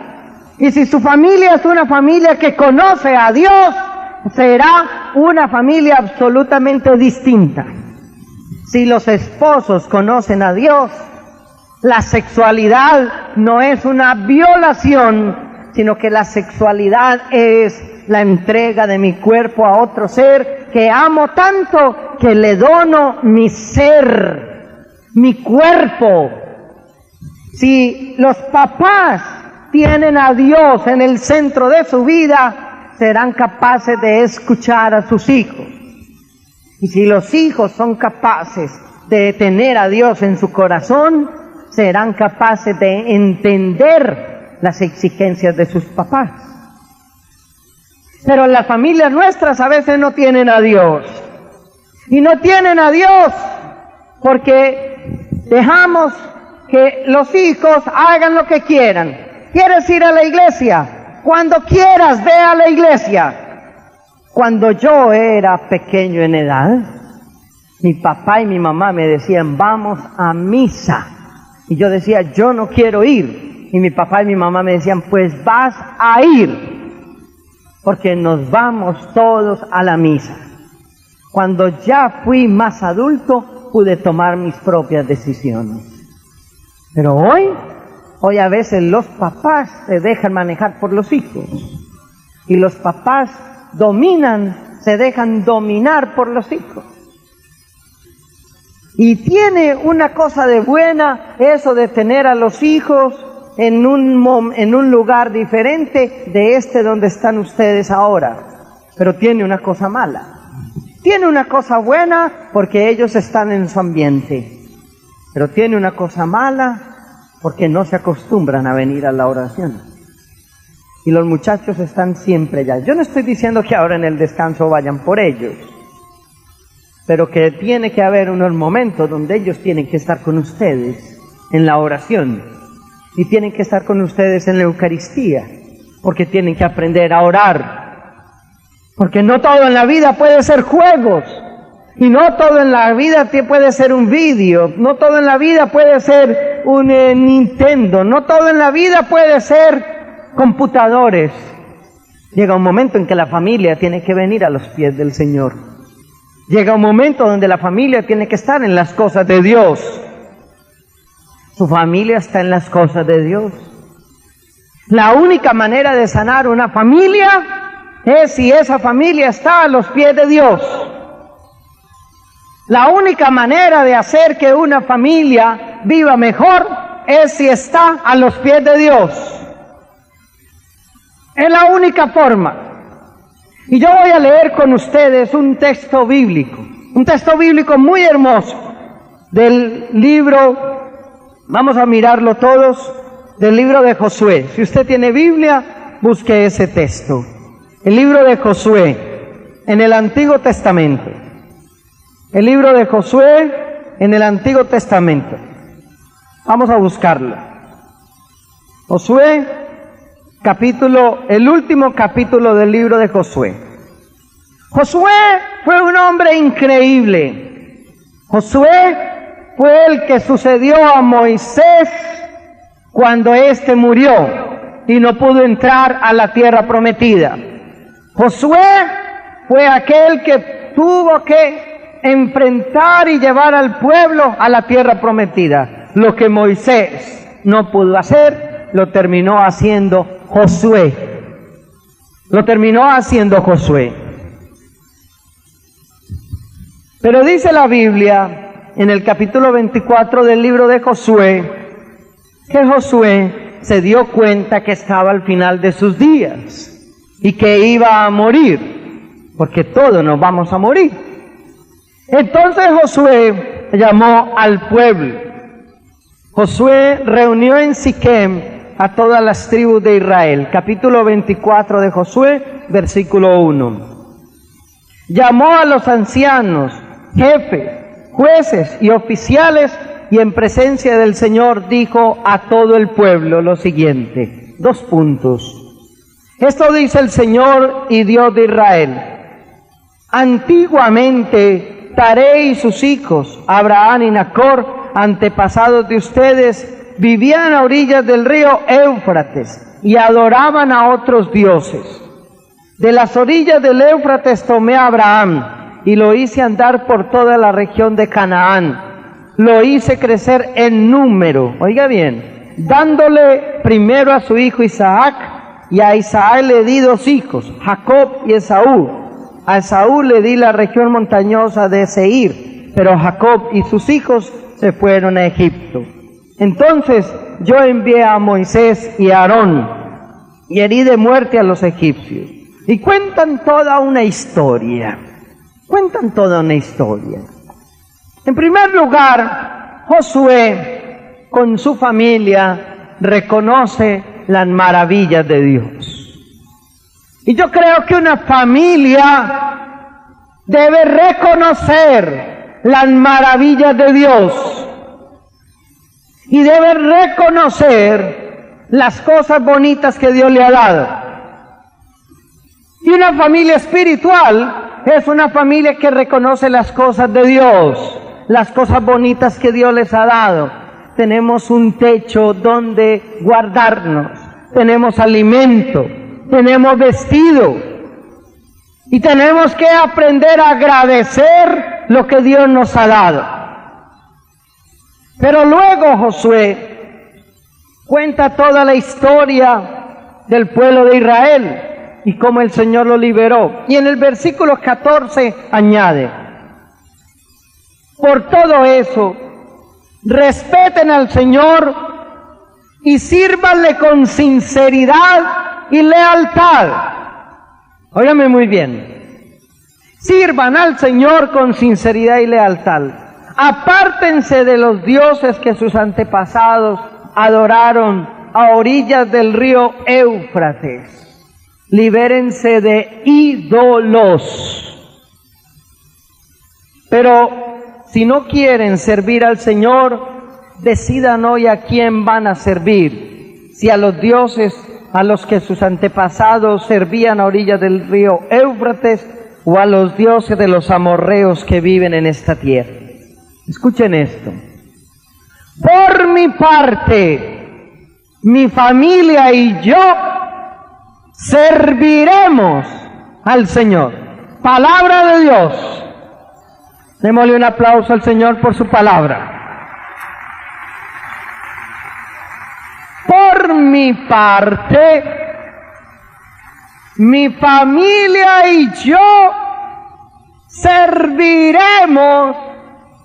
B: y si su familia es una familia que conoce a Dios, será una familia absolutamente distinta. Si los esposos conocen a Dios, la sexualidad no es una violación, sino que la sexualidad es la entrega de mi cuerpo a otro ser que amo tanto que le dono mi ser, mi cuerpo. Si los papás tienen a Dios en el centro de su vida, serán capaces de escuchar a sus hijos. Y si los hijos son capaces de tener a Dios en su corazón, serán capaces de entender las exigencias de sus papás. Pero las familias nuestras a veces no tienen a Dios. Y no tienen a Dios porque dejamos que los hijos hagan lo que quieran. ¿Quieres ir a la iglesia? Cuando quieras, ve a la iglesia. Cuando yo era pequeño en edad, mi papá y mi mamá me decían, vamos a misa. Y yo decía, yo no quiero ir. Y mi papá y mi mamá me decían, pues vas a ir, porque nos vamos todos a la misa. Cuando ya fui más adulto, pude tomar mis propias decisiones. Pero hoy a veces los papás se dejan manejar por los hijos. Y los papás se dejan dominar por los hijos. Y tiene una cosa de buena eso de tener a los hijos en un lugar diferente de donde están ustedes ahora. Pero tiene una cosa mala. Tiene una cosa buena porque ellos están en su ambiente. Pero tiene una cosa mala porque no se acostumbran a venir a la oración. Y los muchachos están siempre allá. Yo no estoy diciendo que ahora en el descanso vayan por ellos, pero que tiene que haber unos momentos donde ellos tienen que estar con ustedes en la oración y tienen que estar con ustedes en la Eucaristía, porque tienen que aprender a orar. Porque no todo en la vida puede ser juegos, y no todo en la vida puede ser un vídeo, no todo en la vida puede ser un Nintendo, no todo en la vida puede ser computadores. Llega un momento en que la familia tiene que venir a los pies del Señor. Llega un momento donde la familia tiene que estar en las cosas de Dios. Su familia está en las cosas de Dios. La única manera de sanar una familia es si esa familia está a los pies de Dios. La única manera de hacer que una familia viva mejor es si está a los pies de Dios. Es la única forma. Y yo voy a leer con ustedes un texto bíblico muy hermoso, del libro, vamos a mirarlo todos, del libro de Josué. Si usted tiene Biblia, busque ese texto. El libro de Josué, en el Antiguo Testamento. El libro de Josué, en el Antiguo Testamento. Vamos a buscarlo. Josué, el último capítulo del libro de Josué. Josué fue un hombre increíble. Josué fue el que sucedió a Moisés cuando éste murió y no pudo entrar a la tierra prometida. Josué fue aquel que tuvo que enfrentar y llevar al pueblo a la tierra prometida. Lo que Moisés no pudo hacer, lo terminó haciendo Josué. Pero dice la Biblia, en el capítulo 24 del libro de Josué, que Josué se dio cuenta que estaba al final de sus días y que iba a morir, porque todos nos vamos a morir. Entonces Josué llamó al pueblo. Josué reunió en Siquem a todas las tribus de Israel. Capítulo 24 de Josué, versículo 1. Llamó a los ancianos, jefes, jueces y oficiales, y en presencia del Señor dijo a todo el pueblo lo siguiente. 2 puntos. Esto dice el Señor y Dios de Israel. Antiguamente, Taré y sus hijos, Abraham y Nacor, antepasados de ustedes, vivían a orillas del río Éufrates y adoraban a otros dioses. De las orillas del Éufrates tomé a Abraham y lo hice andar por toda la región de Canaán. Lo hice crecer en número, oiga bien, dándole primero a su hijo Isaac, y a Isaac le di 2 hijos, Jacob y Esaú. A Esaú le di la región montañosa de Seir, pero Jacob y sus hijos se fueron a Egipto. Entonces yo envié a Moisés y a Aarón y herí de muerte a los egipcios. Y cuentan toda una historia. En primer lugar, Josué con su familia reconoce las maravillas de Dios. Y yo creo que una familia debe reconocer las maravillas de Dios y debe reconocer las cosas bonitas que Dios le ha dado. Y una familia espiritual es una familia que reconoce las cosas de Dios, las cosas bonitas que Dios les ha dado. Tenemos un techo donde guardarnos, tenemos alimento, tenemos vestido, y tenemos que aprender a agradecer lo que Dios nos ha dado. Pero luego Josué cuenta toda la historia del pueblo de Israel y cómo el Señor lo liberó. Y en el versículo 14 añade: por todo eso, respeten al Señor y sírvanle con sinceridad y lealtad. Óigame muy bien. Sirvan al Señor con sinceridad y lealtad. Apártense de los dioses que sus antepasados adoraron a orillas del río Éufrates. Libérense de ídolos. Pero si no quieren servir al Señor, decidan hoy a quién van a servir. Si a los dioses a los que sus antepasados servían a orillas del río Éufrates, o a los dioses de los amorreos que viven en esta tierra. Escuchen esto. Por mi parte, mi familia y yo serviremos al Señor. Palabra de Dios. Démosle un aplauso al Señor por su palabra. Por mi parte, mi familia y yo serviremos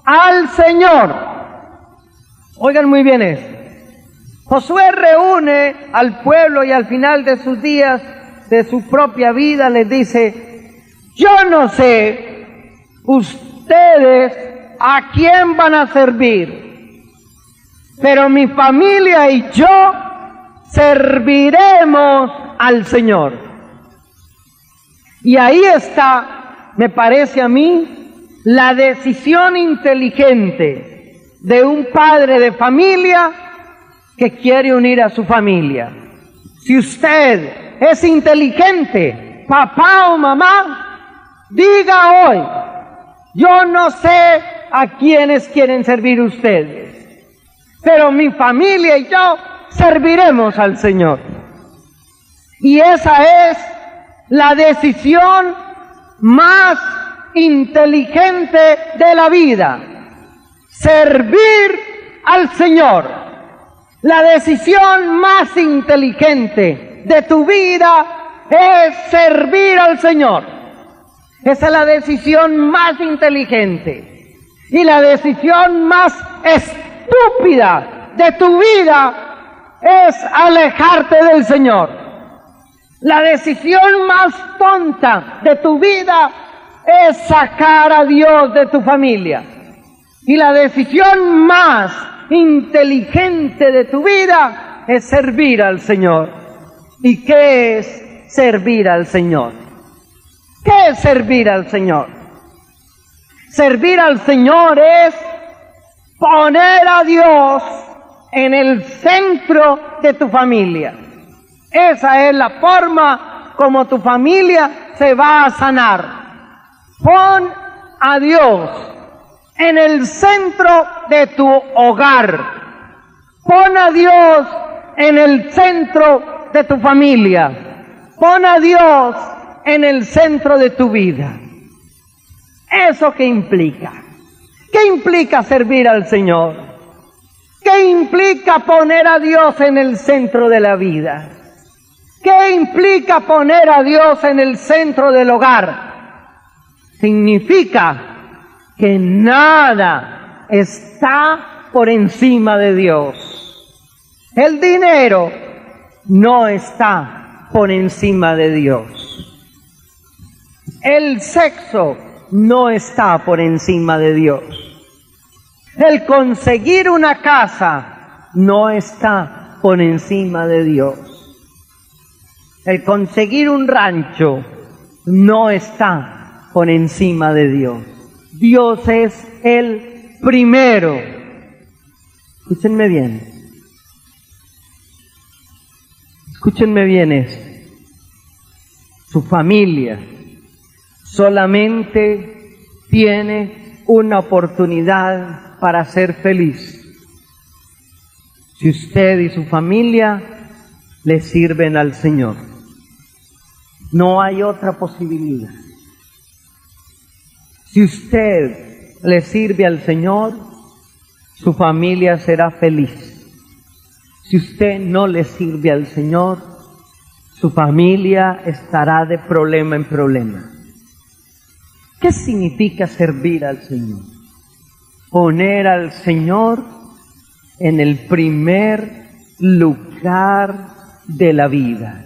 B: al Señor. Oigan muy bien esto. Josué reúne al pueblo y al final de sus días, de su propia vida, les dice: yo no sé ustedes a quién van a servir, pero mi familia y yo serviremos al Señor. Y ahí está, me parece a mí, la decisión inteligente de un padre de familia que quiere unir a su familia. Si usted es inteligente, papá o mamá, diga hoy, yo no sé a quiénes quieren servir ustedes, pero mi familia y yo serviremos al Señor. Y esa es la decisión más inteligente de la vida, servir al Señor. La decisión más inteligente de tu vida es servir al Señor. Esa es la decisión más inteligente. Y la decisión más estúpida de tu vida es alejarte del Señor. La decisión más tonta de tu vida es sacar a Dios de tu familia. Y la decisión más inteligente de tu vida es servir al Señor. ¿Y qué es servir al Señor? ¿Qué es servir al Señor? Servir al Señor es poner a Dios en el centro de tu familia. Esa es la forma como tu familia se va a sanar. Pon a Dios en el centro de tu hogar. Pon a Dios en el centro de tu familia. Pon a Dios en el centro de tu vida. ¿Eso qué implica? ¿Qué implica servir al Señor? ¿Qué implica poner a Dios en el centro de la vida? ¿Qué implica poner a Dios en el centro del hogar? Significa que nada está por encima de Dios. El dinero no está por encima de Dios. El sexo no está por encima de Dios. El conseguir una casa no está por encima de Dios. El conseguir un rancho no está por encima de Dios. Dios es el primero. Escúchenme bien. Escúchenme bien esto. Su familia solamente tiene una oportunidad para ser feliz si usted y su familia le sirven al Señor. No hay otra posibilidad. Si usted le sirve al Señor, su familia será feliz. Si usted no le sirve al Señor, su familia estará de problema en problema. ¿Qué significa servir al Señor? Poner al Señor en el primer lugar de la vida.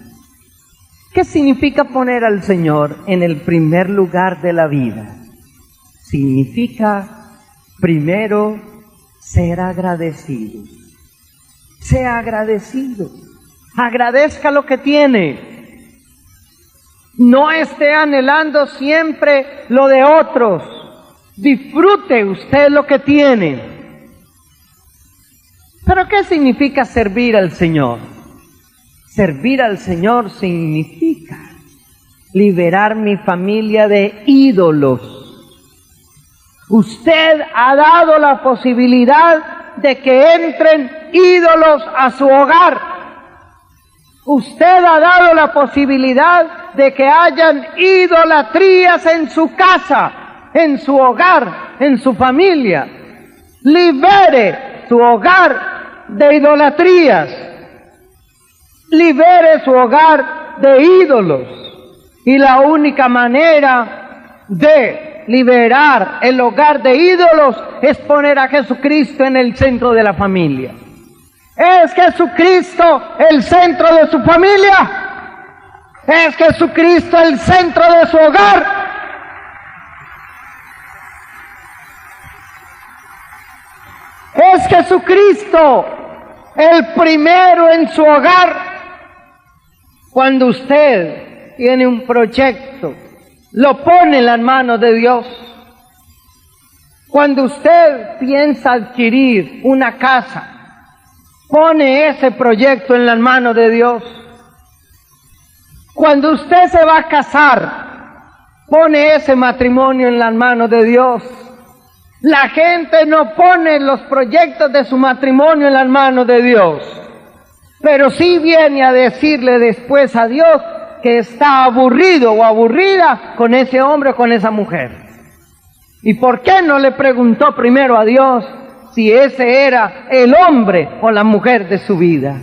B: ¿Qué significa poner al Señor en el primer lugar de la vida? Significa, primero, ser agradecido. Sea agradecido. Agradezca lo que tiene. No esté anhelando siempre lo de otros. Disfrute usted lo que tiene. ¿Pero qué significa servir al Señor? Servir al Señor significa liberar mi familia de ídolos. Usted ha dado la posibilidad de que entren ídolos a su hogar. Usted ha dado la posibilidad de que hayan idolatrías en su casa, en su hogar, en su familia. Libere su hogar de idolatrías. Libere su hogar de ídolos. Y la única manera de liberar el hogar de ídolos es poner a Jesucristo en el centro de la familia. ¿Es Jesucristo el centro de su familia? ¿Es Jesucristo el centro de su hogar? ¿Es Jesucristo el primero en su hogar? Cuando usted tiene un proyecto, lo pone en las manos de Dios. Cuando usted piensa adquirir una casa, pone ese proyecto en las manos de Dios. Cuando usted se va a casar, pone ese matrimonio en las manos de Dios. La gente no pone los proyectos de su matrimonio en las manos de Dios, pero sí viene a decirle después a Dios que está aburrido o aburrida con ese hombre o con esa mujer. ¿Y por qué no le preguntó primero a Dios si ese era el hombre o la mujer de su vida?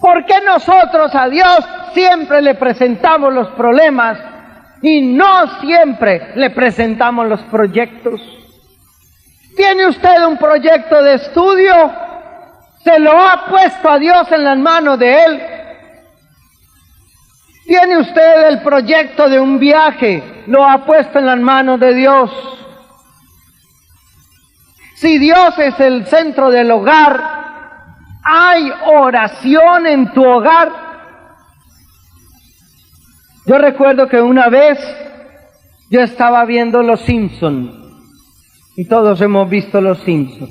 B: ¿Por qué nosotros a Dios siempre le presentamos los problemas y no siempre le presentamos los proyectos? ¿Tiene usted un proyecto de estudio? ¿Se lo ha puesto a Dios en las manos de Él? ¿Tiene usted el proyecto de un viaje? ¿Lo ha puesto en las manos de Dios? Si Dios es el centro del hogar, ¿hay oración en tu hogar? Yo recuerdo que una vez yo estaba viendo Los Simpson, y todos hemos visto Los Simpson.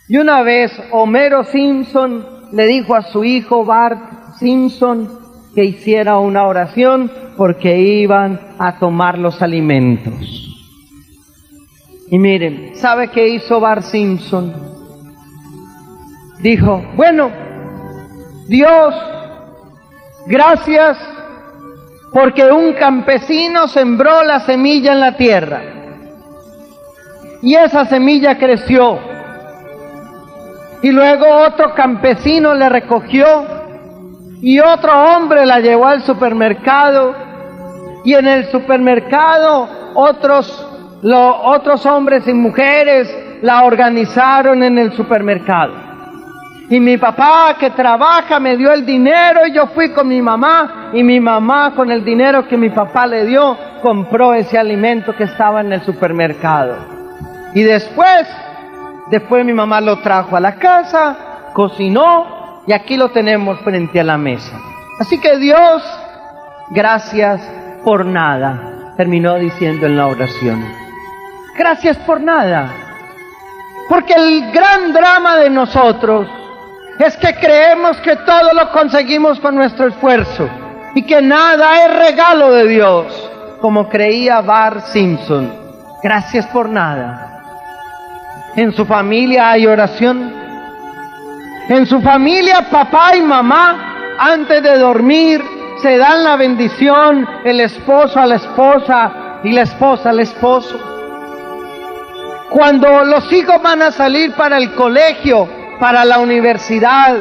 B: Y una vez Homero Simpson le dijo a su hijo Bart Simpson que hiciera una oración porque iban a tomar los alimentos. Y miren, ¿sabe qué hizo Bart Simpson? Dijo, bueno, Dios, gracias porque un campesino sembró la semilla en la tierra. Y esa semilla creció. Y luego otro campesino la recogió. Y otro hombre la llevó al supermercado. Y en el supermercado otros hombres y mujeres la organizaron en el supermercado. Y mi papá que trabaja me dio el dinero y yo fui con mi mamá. Y mi mamá con el dinero que mi papá le dio compró ese alimento que estaba en el supermercado. Y después mi mamá lo trajo a la casa, cocinó y aquí lo tenemos frente a la mesa. Así que Dios, gracias por nada, terminó diciendo en la oración. Gracias por nada. Porque el gran drama de nosotros es que creemos que todo lo conseguimos con nuestro esfuerzo y que nada es regalo de Dios, como creía Bart Simpson. Gracias por nada. En su familia hay oración. En su familia, papá y mamá, antes de dormir, se dan la bendición, el esposo a la esposa y la esposa al esposo. Cuando los hijos van a salir para el colegio, para la universidad,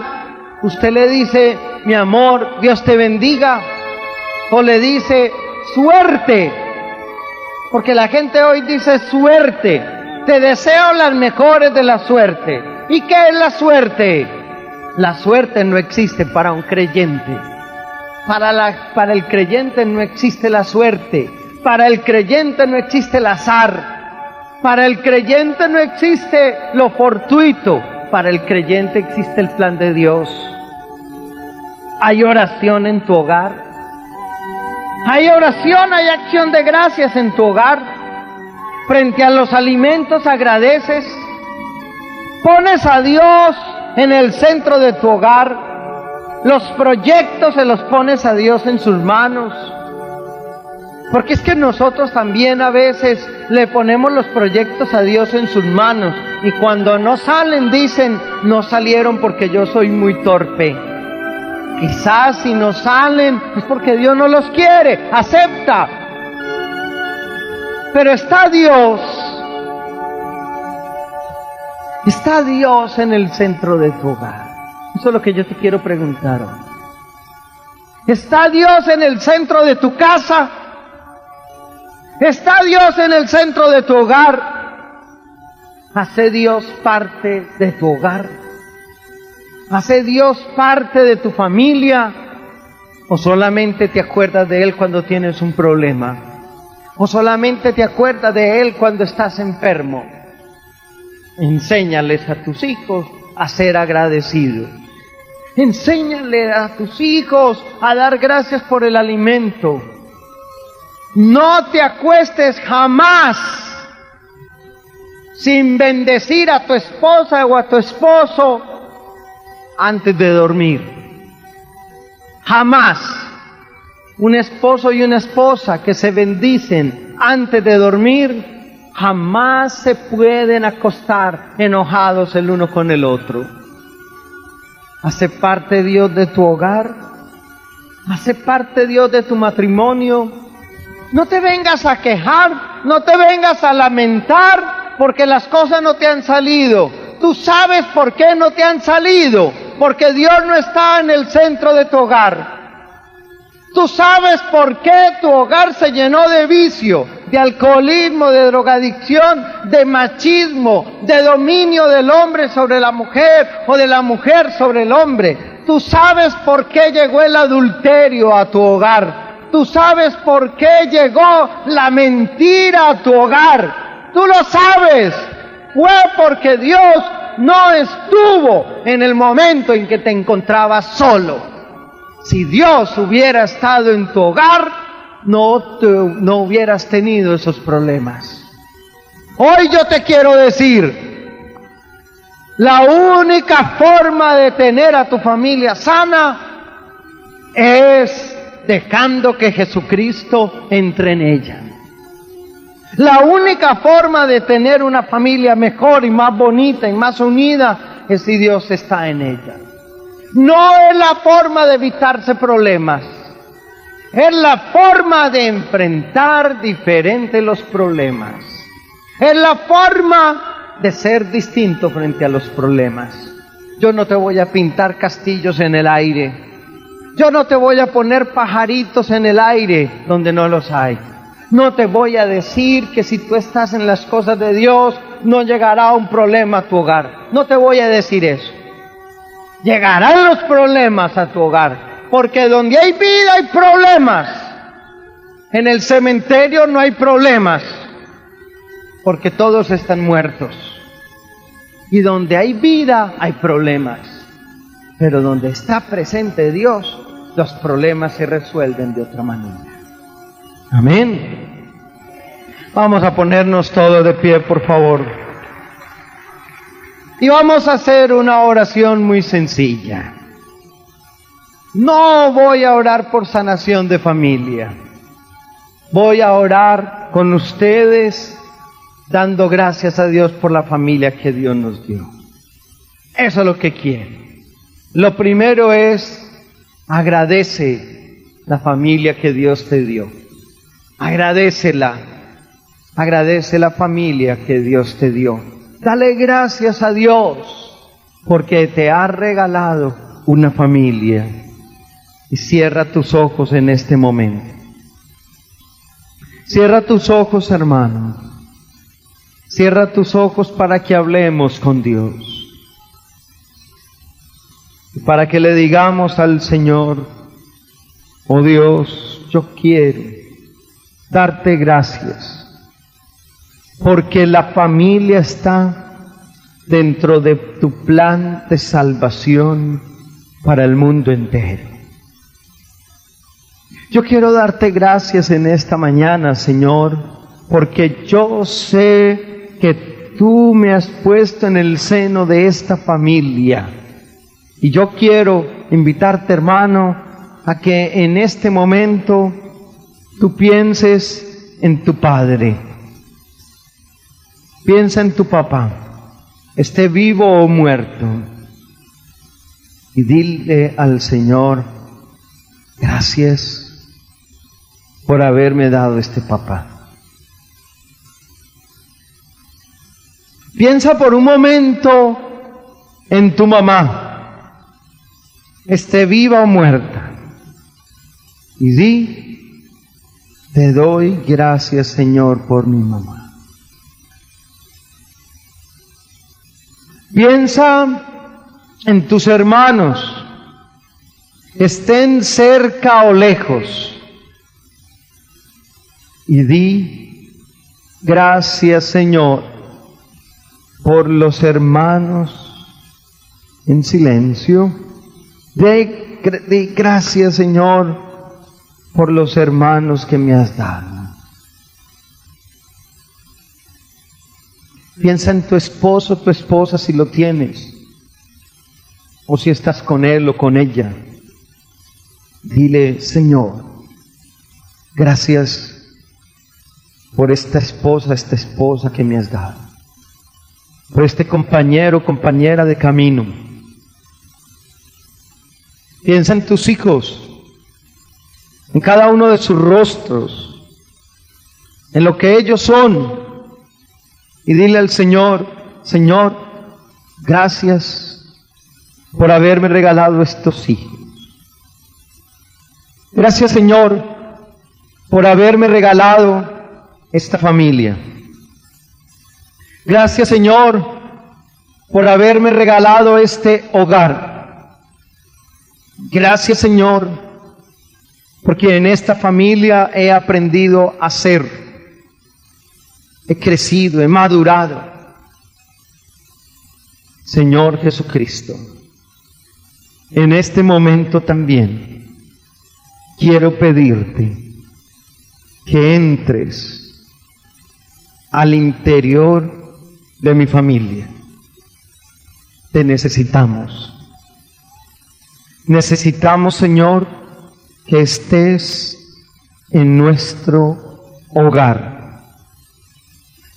B: usted le dice, mi amor, Dios te bendiga, o le dice, suerte, porque la gente hoy dice suerte. Te deseo las mejores de la suerte. ¿Y qué es la suerte? La suerte no existe para un creyente. Para el creyente no existe la suerte. Para el creyente no existe el azar. Para el creyente no existe lo fortuito. Para el creyente existe el plan de Dios. ¿Hay oración en tu hogar? ¿Hay oración, hay acción de gracias en tu hogar? Frente a los alimentos agradeces, pones a Dios en el centro de tu hogar, los proyectos se los pones a Dios en sus manos, porque es que nosotros también a veces le ponemos los proyectos a Dios en sus manos y cuando no salen dicen, no salieron porque yo soy muy torpe. Quizás si no salen es porque Dios no los quiere, acepta. Pero está Dios en el centro de tu hogar. Eso es lo que yo te quiero preguntar hoy. ¿Está Dios en el centro de tu casa? ¿Está Dios en el centro de tu hogar? ¿Hace Dios parte de tu hogar? ¿Hace Dios parte de tu familia? ¿O solamente te acuerdas de Él cuando tienes un problema? ¿O solamente te acuerdas de Él cuando estás enfermo? Enséñales a tus hijos a ser agradecidos. Enséñale a tus hijos a dar gracias por el alimento. No te acuestes jamás sin bendecir a tu esposa o a tu esposo
A: antes de dormir. Jamás un esposo y una esposa que se bendicen antes de dormir, jamás se pueden acostar enojados el uno con el otro. ¿Hace parte Dios de tu hogar? ¿Hace parte Dios de tu matrimonio? No te vengas a quejar, no te vengas a lamentar porque las cosas no te han salido. Tú sabes por qué no te han salido, porque Dios no está en el centro de tu hogar. Tú sabes por qué tu hogar se llenó de vicio, de alcoholismo, de drogadicción, de machismo, de dominio del hombre sobre la mujer o de la mujer sobre el hombre. Tú sabes por qué llegó el adulterio a tu hogar. Tú sabes por qué llegó la mentira a tu hogar. Tú lo sabes. Fue porque Dios no estuvo en el momento en que te encontrabas solo. Si Dios hubiera estado en tu hogar, no hubieras tenido esos problemas. Hoy yo te quiero decir, la única forma de tener a tu familia sana es dejando que Jesucristo entre en ella. La única forma de tener una familia mejor y más bonita y más unida es si Dios está en ella. No es la forma de evitarse problemas, es la forma de enfrentar diferentes los problemas. Es la forma de ser distinto frente a los problemas. Yo no te voy a pintar castillos en el aire. Yo no te voy a poner pajaritos en el aire donde no los hay. No te voy a decir que si tú estás en las cosas de Dios, no llegará un problema a tu hogar. No te voy a decir eso. Llegarán los problemas a tu hogar, porque donde hay vida hay problemas. En el cementerio no hay problemas, porque todos están muertos. Y donde hay vida hay problemas, pero donde está presente Dios, los problemas se resuelven de otra manera. Amén. Vamos a ponernos todos de pie, por favor. Y vamos a hacer una oración muy sencilla. No voy a orar por sanación de familia. Voy a orar con ustedes dando gracias a Dios por la familia que Dios nos dio. Eso es lo que quiero. Lo primero es agradece la familia que Dios te dio. Agradécela. Agradece la familia que Dios te dio. Dale gracias a Dios porque te ha regalado una familia. Y cierra tus ojos en este momento. Cierra tus ojos, hermano. Cierra tus ojos para que hablemos con Dios. Y para que le digamos al Señor, oh Dios, yo quiero darte gracias. Porque la familia está dentro de tu plan de salvación para el mundo entero. Yo quiero darte gracias en esta mañana, Señor, porque yo sé que tú me has puesto en el seno de esta familia. Y yo quiero invitarte, hermano, a que en este momento tú pienses en tu padre. Piensa en tu papá, esté vivo o muerto, y dile al Señor, gracias por haberme dado este papá. Piensa por un momento en tu mamá, esté viva o muerta, y di, te doy gracias, Señor, por mi mamá. Piensa en tus hermanos, estén cerca o lejos, y di, gracias, Señor, por los hermanos en silencio. Di gracias, Señor, por los hermanos que me has dado. Piensa en tu esposo, tu esposa, si lo tienes. o si estás con él o con ella, dile: Señor, gracias por esta esposa que me has dado, por este compañero, compañera de camino. Piensa en tus hijos, en cada uno de sus rostros, en lo que ellos son, y dile al Señor: Señor, gracias por haberme regalado estos hijos. Gracias, Señor, por haberme regalado esta familia. Gracias, Señor, por haberme regalado este hogar. Gracias, Señor, porque en esta familia he aprendido a ser. He crecido, he madurado. Señor Jesucristo, en este momento también quiero pedirte que entres al interior de mi familia. Te necesitamos. Necesitamos, Señor, que estés en nuestro hogar.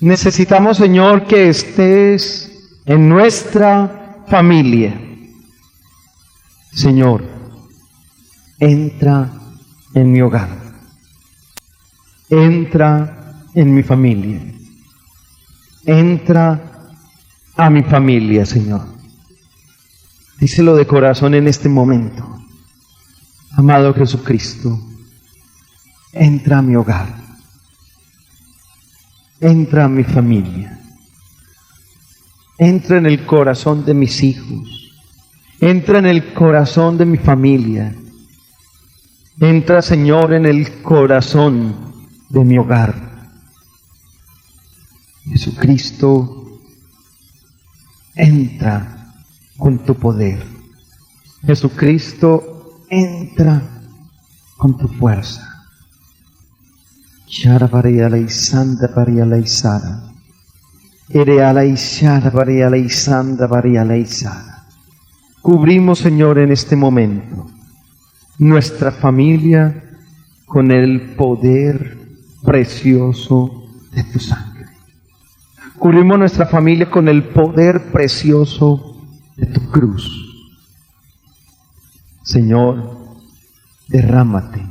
A: Necesitamos, Señor, que estés en nuestra familia. Señor, entra en mi hogar. Entra en mi familia. Entra a mi familia, Señor. Díselo de corazón en este momento. Amado Jesucristo, entra a mi hogar. Entra a mi familia. Entra en el corazón de mis hijos. Entra en el corazón de mi familia. Entra, Señor, en el corazón de mi hogar. Jesucristo, entra con tu poder. Jesucristo, entra con tu fuerza. Cubrimos, Señor, en este momento nuestra familia con el poder precioso de tu sangre. Cubrimos nuestra familia con el poder precioso de tu cruz. Señor, derrámate